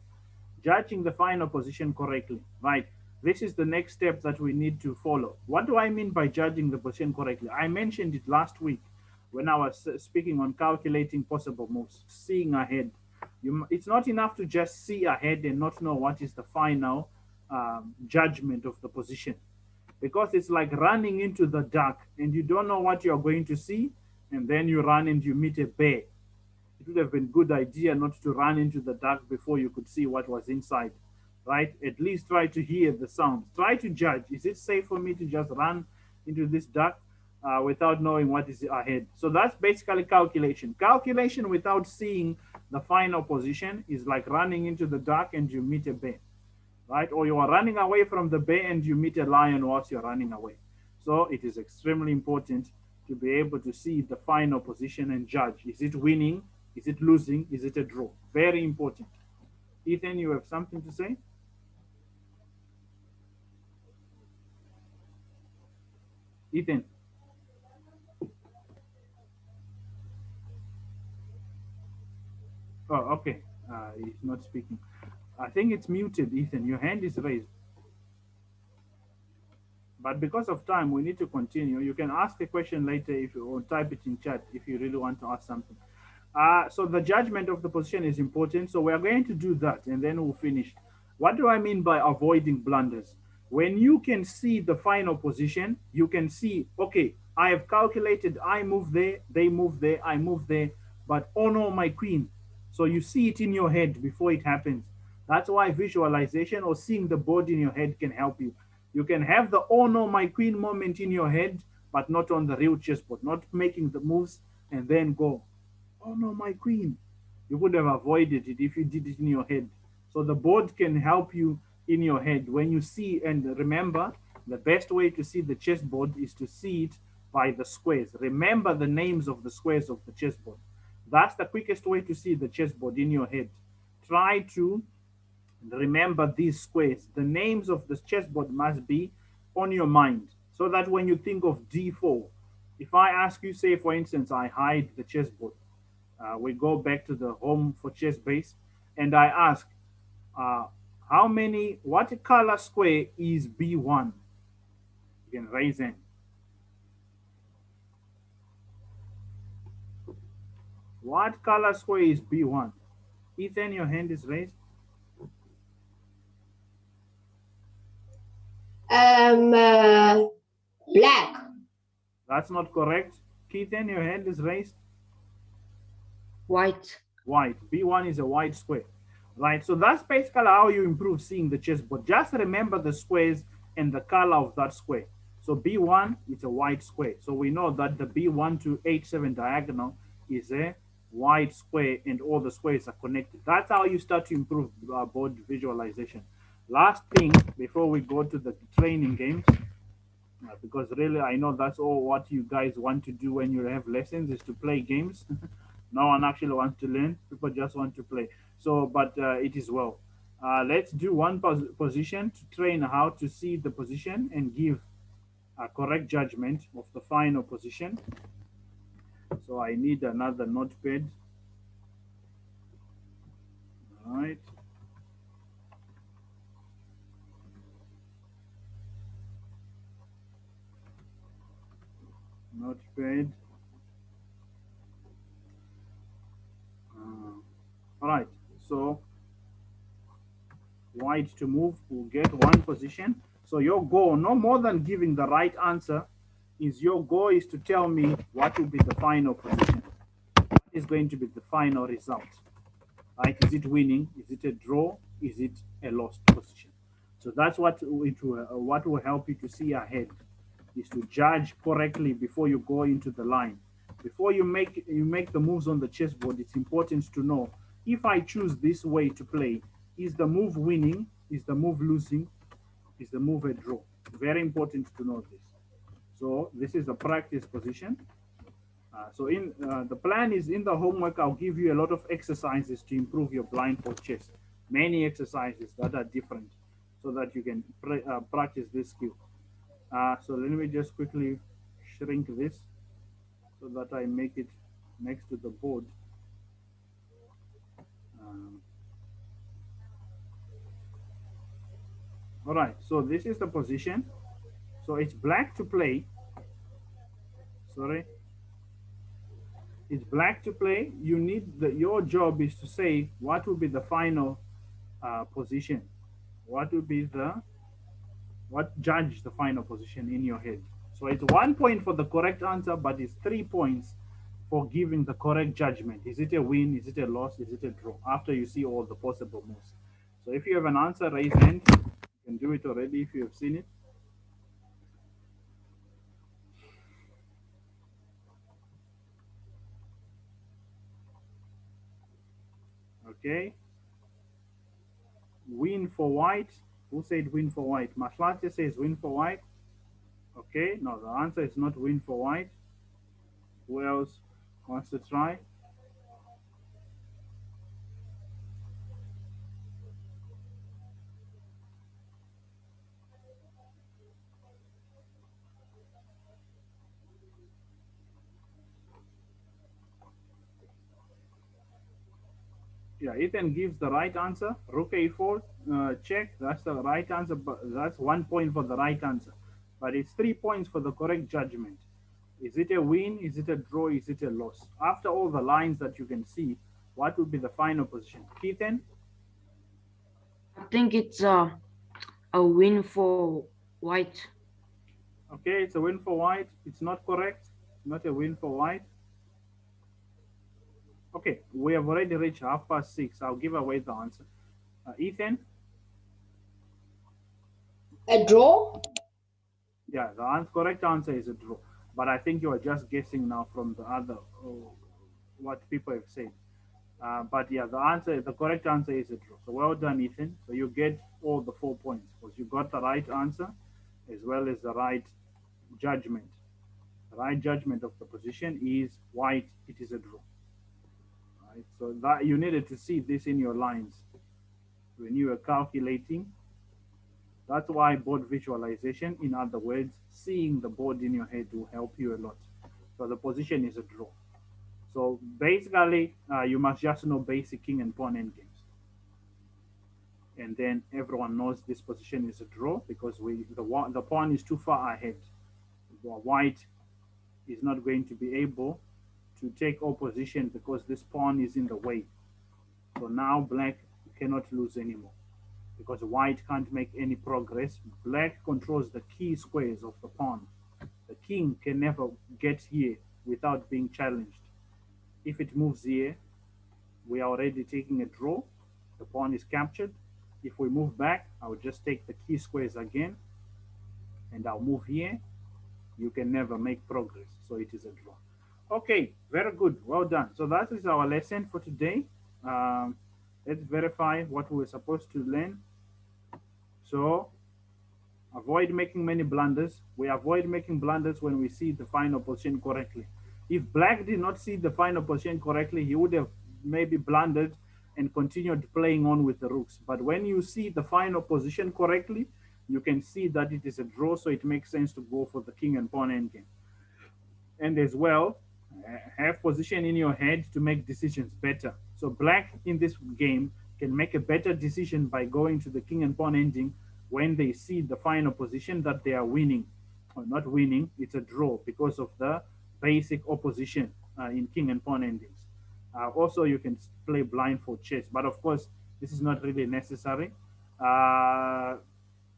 judging the final position correctly, right? This is the next step that we need to follow. What do I mean by judging the position correctly? I mentioned it last week. when I was speaking on calculating possible moves, seeing ahead. It's not enough to just see ahead and not know what is the final judgment of the position, because it's like running into the dark and you don't know what you're going to see, and then you run and you meet a bear. It would have been a good idea not to run into the dark before you could see what was inside, right? At least try to hear the sounds. Try to judge. Is it safe for me to just run into this dark without knowing what is ahead? So that's basically calculation. Calculation without seeing the final position is like running into the dark and you meet a bear, right? Or you are running away from the bear and you meet a lion whilst you're running away. So it is extremely important to be able to see the final position and judge. Is it winning? Is it losing? Is it a draw? Very important. Ethan, you have something to say? Ethan. Oh, okay. He's not speaking. I think it's muted, Ethan. Your hand is raised. But because of time, we need to continue. You can ask a question later if you or type it in chat if you really want to ask something. So the judgment of the position is important. So we're going to do that and then we'll finish. What do I mean by avoiding blunders? When you can see the final position, you can see, okay, I have calculated, I move there, they move there, I move there, but oh no, my queen. So you see it in your head before it happens. That's why visualization or seeing the board in your head can help you. You can have the oh no, my queen moment in your head, but not on the real chessboard, not making the moves and then go, oh no, my queen. You could have avoided it if you did it in your head. So the board can help you in your head when you see. And remember, the best way to see the chessboard is to see it by the squares. Remember the names of the squares of the chessboard. That's the quickest way to see the chessboard in your head. Try to remember these squares. The names of the chessboard must be on your mind, so that when you think of d4, if I ask you, say for instance, I hide the chessboard, we go back to the home for chess base, and I ask, uh, what color square is B1? You can raise hand. What color square is B1? Ethan, your hand is raised. Black. That's not correct. Keithan, your hand is raised. White. White. B1 is a white square. Right, so that's basically how you improve seeing the chessboard. Just remember the squares and the color of that square. So B1 is a white square. So we know that the B1 to H7 diagonal is a white square and all the squares are connected. That's how you start to improve board visualization. Last thing before we go to the training games, because really I know that's all what you guys want to do when you have lessons is to play games. No one actually wants to learn. People just want to play. So, but it is well. Let's do one position to train how to see the position and give a correct judgment of the final position. So I need another notepad. All right. Notepad. All right. So white to move will get one position. So your goal, no more than giving the right answer, is your goal is to tell me what will be the final position. What is going to be the final result? Right? Is it winning? Is it a draw? Is it a lost position? So that's what will help you to see ahead, is to judge correctly before you go into the line. Before you make the moves on the chessboard, it's important to know, if I choose this way to play, is the move winning? Is the move losing? Is the move a draw? Very important to know this. So this is a practice position. So in the plan is in the homework, I'll give you a lot of exercises to improve your blindfold chess. Many exercises that are different so that you can practice this skill. So let me just quickly shrink this so that I make it next to the board. All right, so this is the position. So it's black to play. Sorry. It's black to play. You need your job is to say what will be the final position. What will be what judge the final position in your head. So it's 1 point for the correct answer, but it's 3 points for giving the correct judgment. Is it a win? Is it a loss? Is it a draw? After you see all the possible moves. So if you have an answer, raise hand. You can do it already if you have seen it. Okay. Win for white. Who said win for white? Maslate says win for white. Okay. No, the answer is not win for white. Who else wants to try? Yeah, Ethan gives the right answer. Rook a4, check. That's the right answer, but that's 1 point for the right answer. But it's 3 points for the correct judgment. Is it a win? Is it a draw? Is it a loss? After all the lines that you can see, what will be the final position? Ethan? I think it's a win for white. Okay, it's a win for white. It's not correct. Not a win for white. Okay, we have already reached 6:30. I'll give away the answer. Ethan? A draw? Yeah, the correct answer is a draw. But I think you are just guessing now from the other, what people have said. But yeah, the correct answer is a draw. So well done, Ethan. So you get all the 4 points because you got the right answer as well as the right judgment. The right judgment of the position is white. It is a draw. Right. So that you needed to see this in your lines when you were calculating. That's why board visualization, in other words, seeing the board in your head will help you a lot. So the position is a draw. So basically, you must just know basic king and pawn endgames. And then everyone knows this position is a draw because the pawn is too far ahead. The white is not going to be able to take opposition because this pawn is in the way. So now black cannot lose anymore because white can't make any progress. Black controls the key squares of the pawn. The king can never get here without being challenged. If it moves here, we are already taking a draw. The pawn is captured. If we move back, I will just take the key squares again and I'll move here. You can never make progress. So it is a draw. Okay, very good. Well done. So that is our lesson for today. Let's verify what we were supposed to learn. So avoid making many blunders. We avoid making blunders when we see the final position correctly. If black did not see the final position correctly, he would have maybe blundered and continued playing on with the rooks. But when you see the final position correctly, you can see that it is a draw, so it makes sense to go for the king and pawn endgame. And as well, have position in your head to make decisions better. So black in this game can make a better decision by going to the king and pawn ending when they see the final position that they are winning. Or not winning, it's a draw because of the basic opposition in king and pawn endings. Also, you can play blind for chess, but of course, this is not really necessary.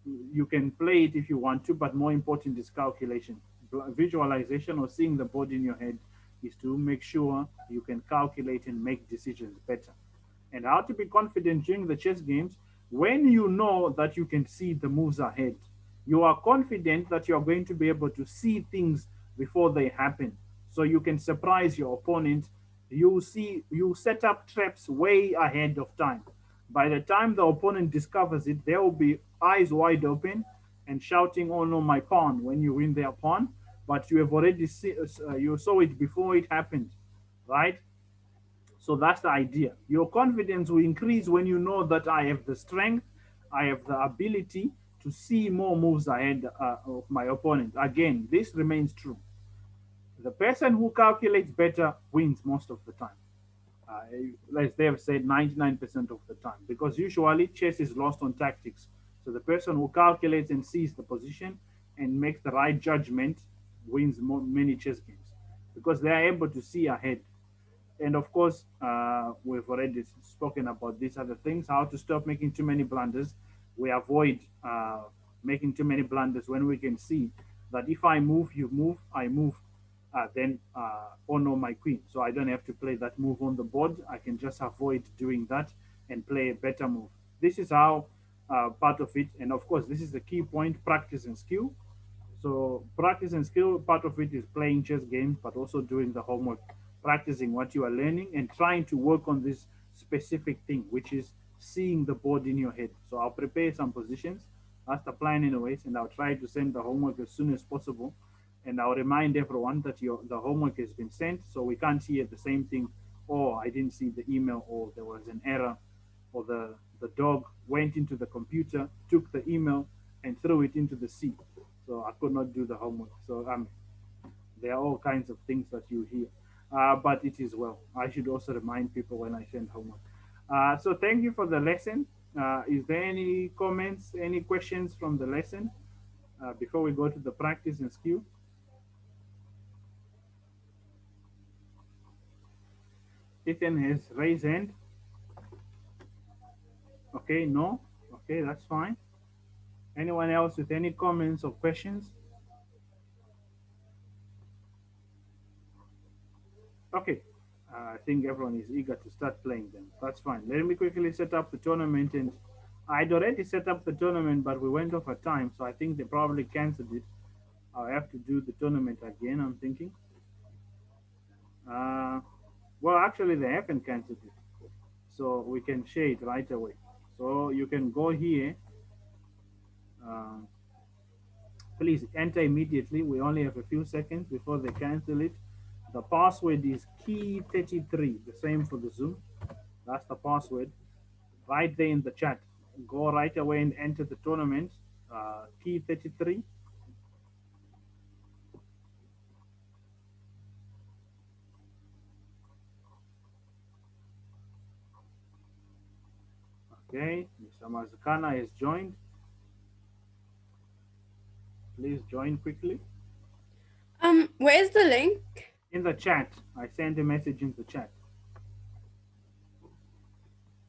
You can play it if you want to, but more important is calculation. Visualization or seeing the board in your head is to make sure you can calculate and make decisions better. And how to be confident during the chess games, when you know that you can see the moves ahead, you are confident that you are going to be able to see things before they happen. So you can surprise your opponent. You set up traps way ahead of time. By the time the opponent discovers it, they will be eyes wide open and shouting, "Oh no, my pawn," when you win their pawn. But you have already you saw it before it happened, right? So that's the idea. Your confidence will increase when you know that I have the strength, I have the ability to see more moves ahead of my opponent. Again, this remains true. The person who calculates better wins most of the time. As they have said, 99% of the time, because usually chess is lost on tactics. So the person who calculates and sees the position and makes the right judgment wins many chess games because they are able to see ahead. And of course, we've already spoken about these other things, how to stop making too many blunders. We avoid making too many blunders when we can see that if I move, you move, I move, then oh no, my queen. So I don't have to play that move on the board. I can just avoid doing that and play a better move. This is how part of it. And of course, this is the key point, practice and skill. So practice and skill, part of it is playing chess games, but also doing the homework, practicing what you are learning and trying to work on this specific thing, which is seeing the board in your head. So I'll prepare some positions. That's the plan anyways, and I'll try to send the homework as soon as possible. And I'll remind everyone that the homework has been sent, so we can't hear the same thing. Oh, I didn't see the email, or there was an error, or the dog went into the computer, took the email, and threw it into the sea. So I could not do the homework. So there are all kinds of things that you hear. But it is well. I should also remind people when I send homework. So thank you for the lesson. Is there any comments, any questions from the lesson before we go to the practice and skill? Ethan has raised hand. Okay, no. Okay, that's fine. Anyone else with any comments or questions? Okay, I think everyone is eager to start playing them. That's fine. Let me quickly set up the tournament. And I'd already set up the tournament, but we went over time, so I think they probably canceled it. I'll have to do the tournament again, I'm thinking. Uh, well, actually, they haven't canceled it, so we can share it right away. So you can go here. Uh, Please enter immediately. We only have a few seconds before they cancel it. The password is key33, the same for the Zoom. That's the password right there in the chat. Go right away and enter the tournament, key33. Okay, Mr. Mazukana has joined. Please join quickly. Where's the link? In the chat, I sent a message in the chat.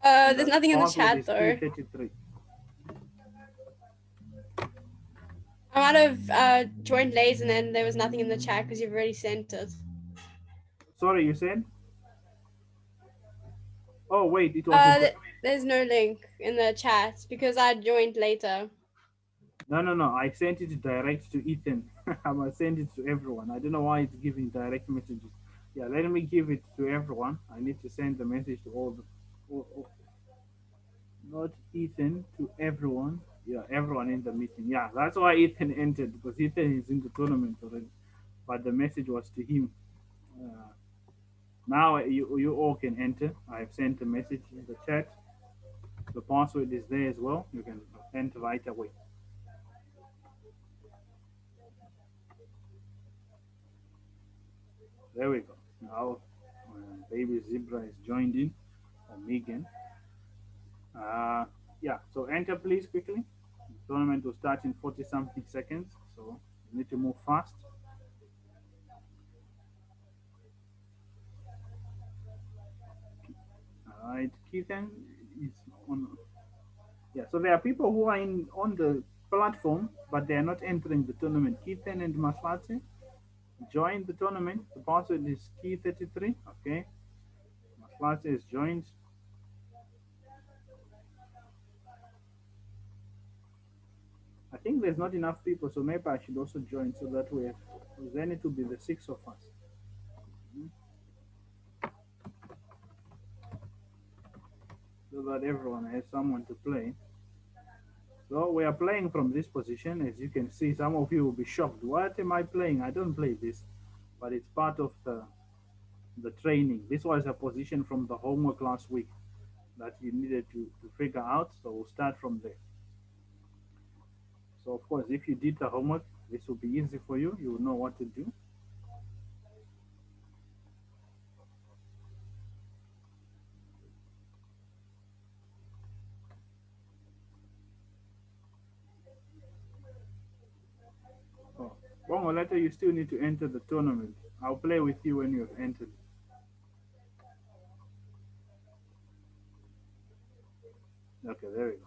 There's The nothing in the password chat is though. key33. I might have joined late and then there was nothing in the chat because you've already sent it. Sorry, you said? Oh, wait, it was in. There's no link in the chat because I joined later. No. I sent it direct to Ethan. I'm gonna send it to everyone. I don't know why it's giving direct messages. Yeah, let me give it to everyone. I need to send the message to not Ethan, to everyone. Yeah, everyone in the meeting. Yeah, that's why Ethan entered, because Ethan is in the tournament already. But the message was to him. Uh, Now you all can enter. I've sent a message in the chat. The password is there as well. You can enter right away. There we go. Now, baby zebra is joined in, or Megan. Yeah, so enter please quickly. The tournament will start in 40 something seconds, so you need to move fast. All right, Keithan is on. Yeah, so there are people who are on the platform, but they are not entering the tournament. Keithan and Maslati join the tournament. The password is key33. Okay, Maslati is joined. I think there's not enough people, so maybe I should also join so that we have, then it will be the 6 of us. So that everyone has someone to play. So we are playing from this position. As you can see, some of you will be shocked. What am I playing? I don't play this, but it's part of the training. This was a position from the homework last week that you needed to figure out. So we'll start from there. So of course, if you did the homework, this will be easy for you. You will know what to do. Oh, Bongo, later you still need to enter the tournament. I'll play with you when you have entered. Okay, there we go.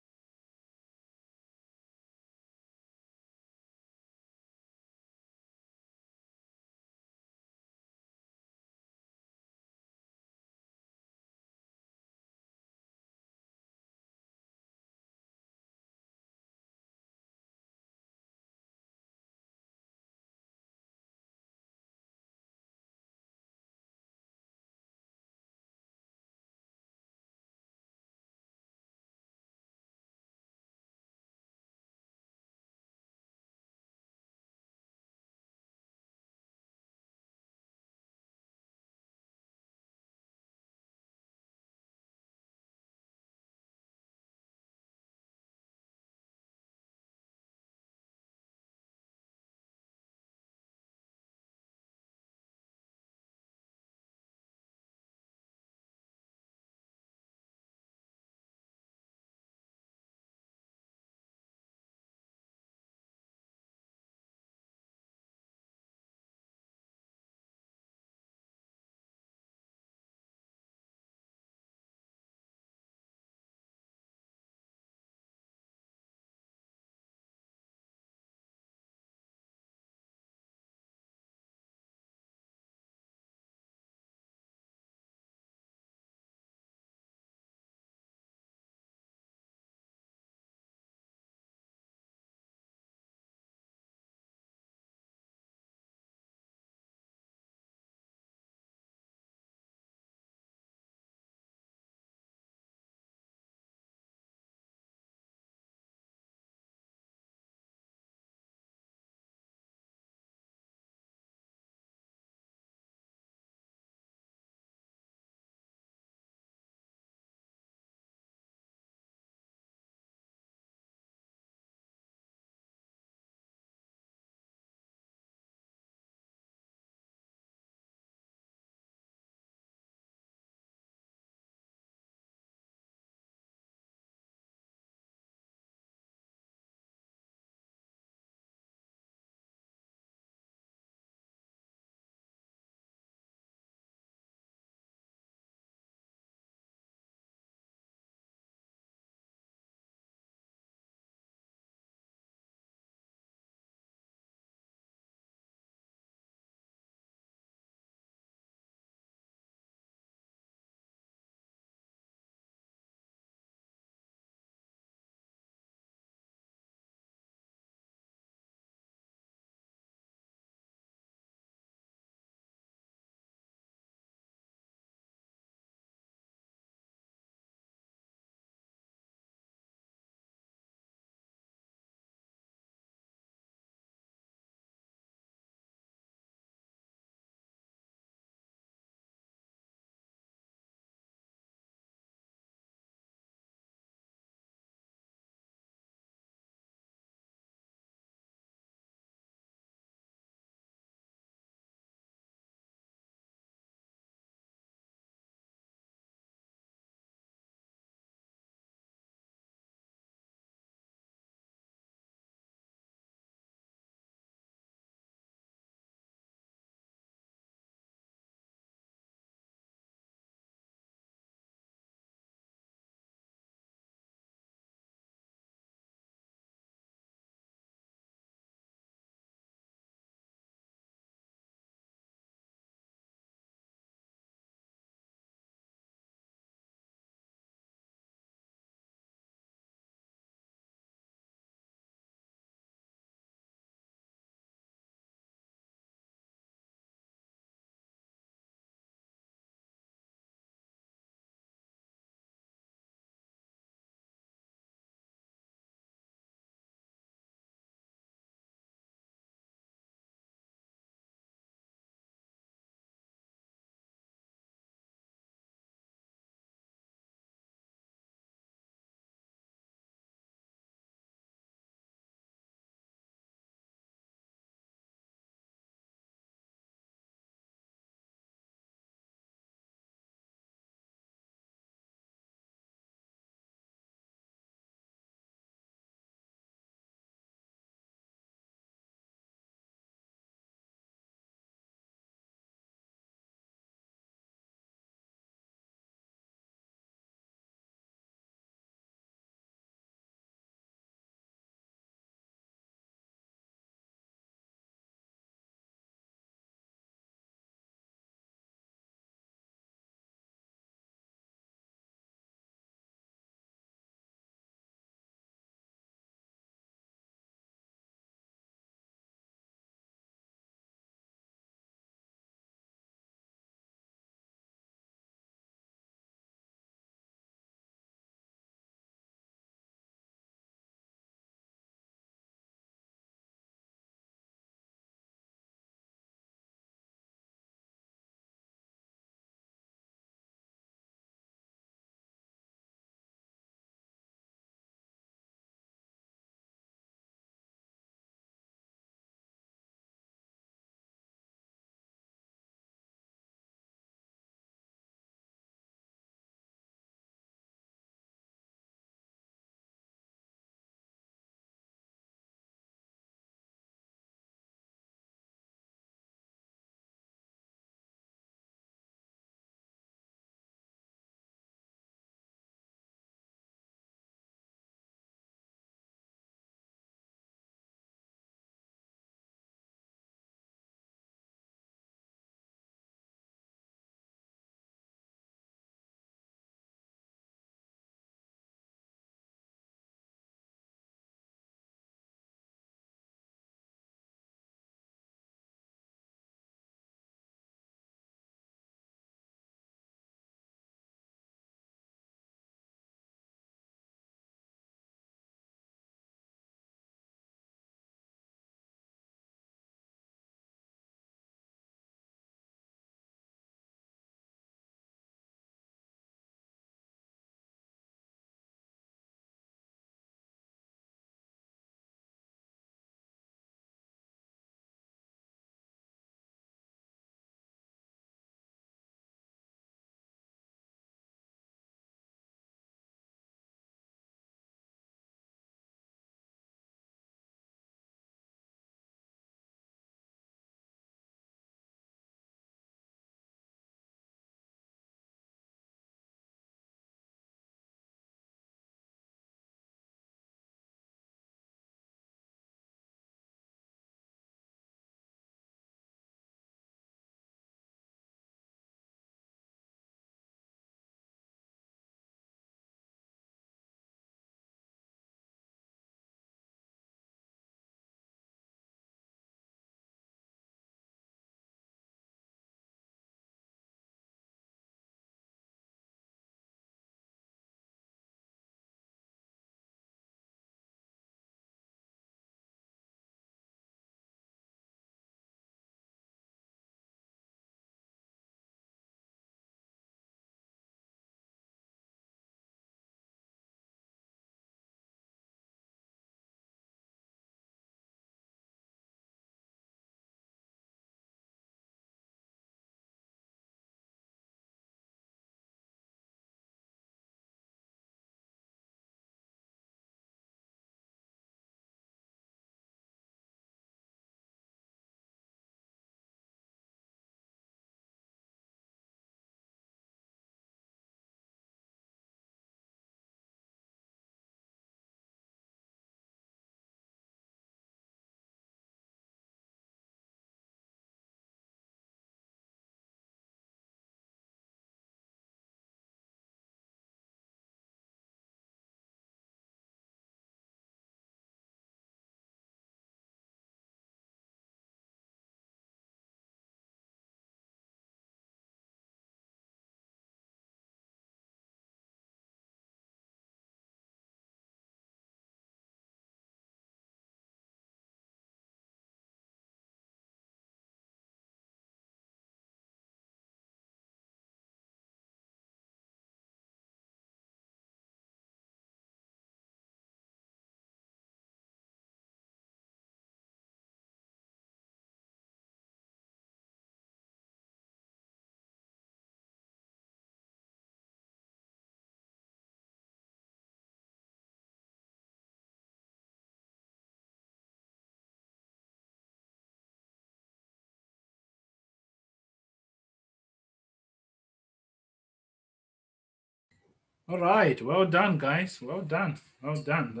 All right. Well done, guys. Well done. Well done.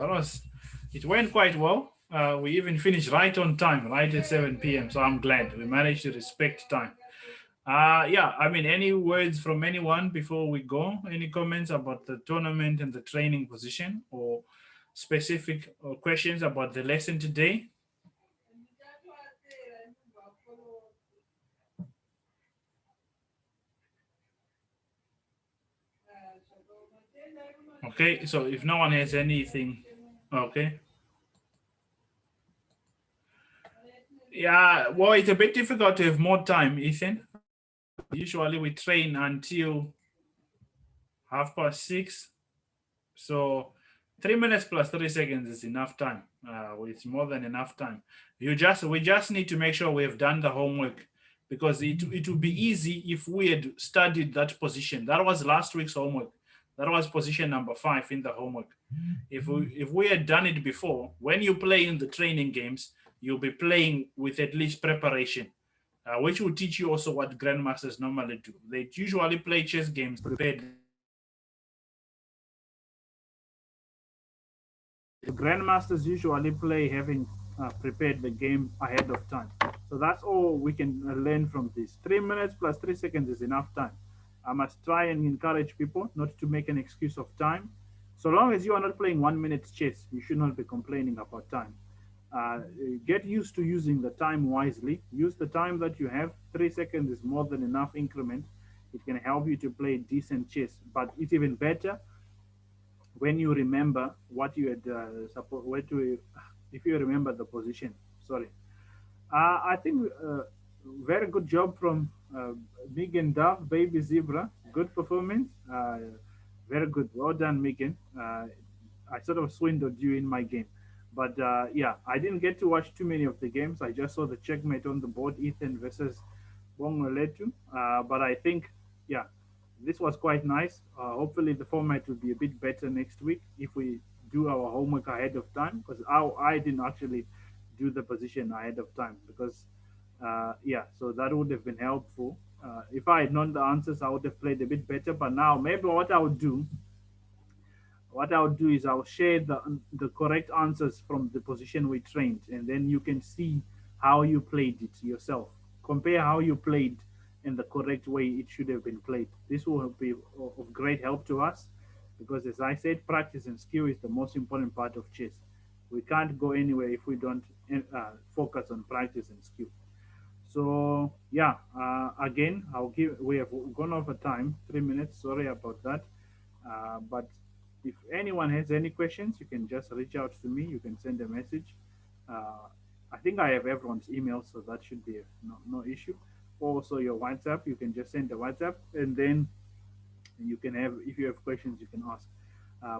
It went quite well. We even finished right on time, right at 7 p.m. So I'm glad we managed to respect time. Yeah, I mean, any words from anyone before we go? Any comments about the tournament and the training position or specific questions about the lesson today? Okay, so if no one has anything, okay. Yeah, well, it's a bit difficult to have more time, Ethan. Usually we train until 6:30. So 3 minutes plus 30 seconds is enough time. It's more than enough time. We just need to make sure we have done the homework because it would be easy if we had studied that position. That was last week's homework. That was position number 5 in the homework. If we had done it before, when you play in the training games, you'll be playing with at least preparation, which will teach you also what grandmasters normally do. They usually play chess games prepared. The grandmasters usually play having prepared the game ahead of time. So that's all we can learn from this. 3 minutes plus 3 seconds is enough time. I must try and encourage people not to make an excuse of time. So long as you are not playing 1 minute chess, you should not be complaining about time. Uh, get used to using the time wisely. Use the time that you have. 3 seconds is more than enough increment. It can help you to play decent chess, but it's even better when you remember what you had if you remember the position. Sorry. I think very good job from Megan Duff, Baby Zebra. Good performance. Very good. Well done, Megan. I sort of swindled you in my game. But yeah, I didn't get to watch too many of the games. I just saw the checkmate on the board, Ethan versus Bongoletu. But I think, yeah, this was quite nice. Hopefully, the format will be a bit better next week if we do our homework ahead of time. Because I didn't actually do the position ahead of time. Because yeah, so that would have been helpful. If I had known the answers, I would have played a bit better. But now, maybe what I would do is I'll share the correct answers from the position we trained, and then you can see how you played it yourself. Compare how you played and the correct way it should have been played. This will be of great help to us because, as I said, practice and skill is the most important part of chess. We can't go anywhere if we don't focus on practice and skill. So yeah, again, we have gone over time, 3 minutes. Sorry about that. But if anyone has any questions, you can just reach out to me. You can send a message. Uh, I think I have everyone's email, so that should be no issue. Also, your WhatsApp, you can just send a WhatsApp, and then you can have, if you have questions, you can ask.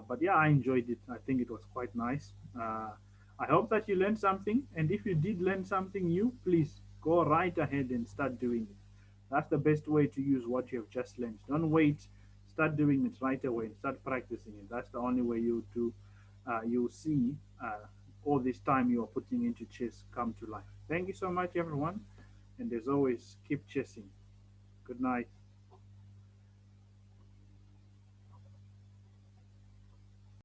But yeah, I enjoyed it. I think it was quite nice. I hope that you learned something. And if you did learn something new, please go right ahead and start doing it. That's the best way to use what you have just learned. Don't wait. Start doing it right away and start practicing it. That's the only way you'll see all this time you are putting into chess come to life. Thank you so much, everyone. And as always, keep chessing. Good night.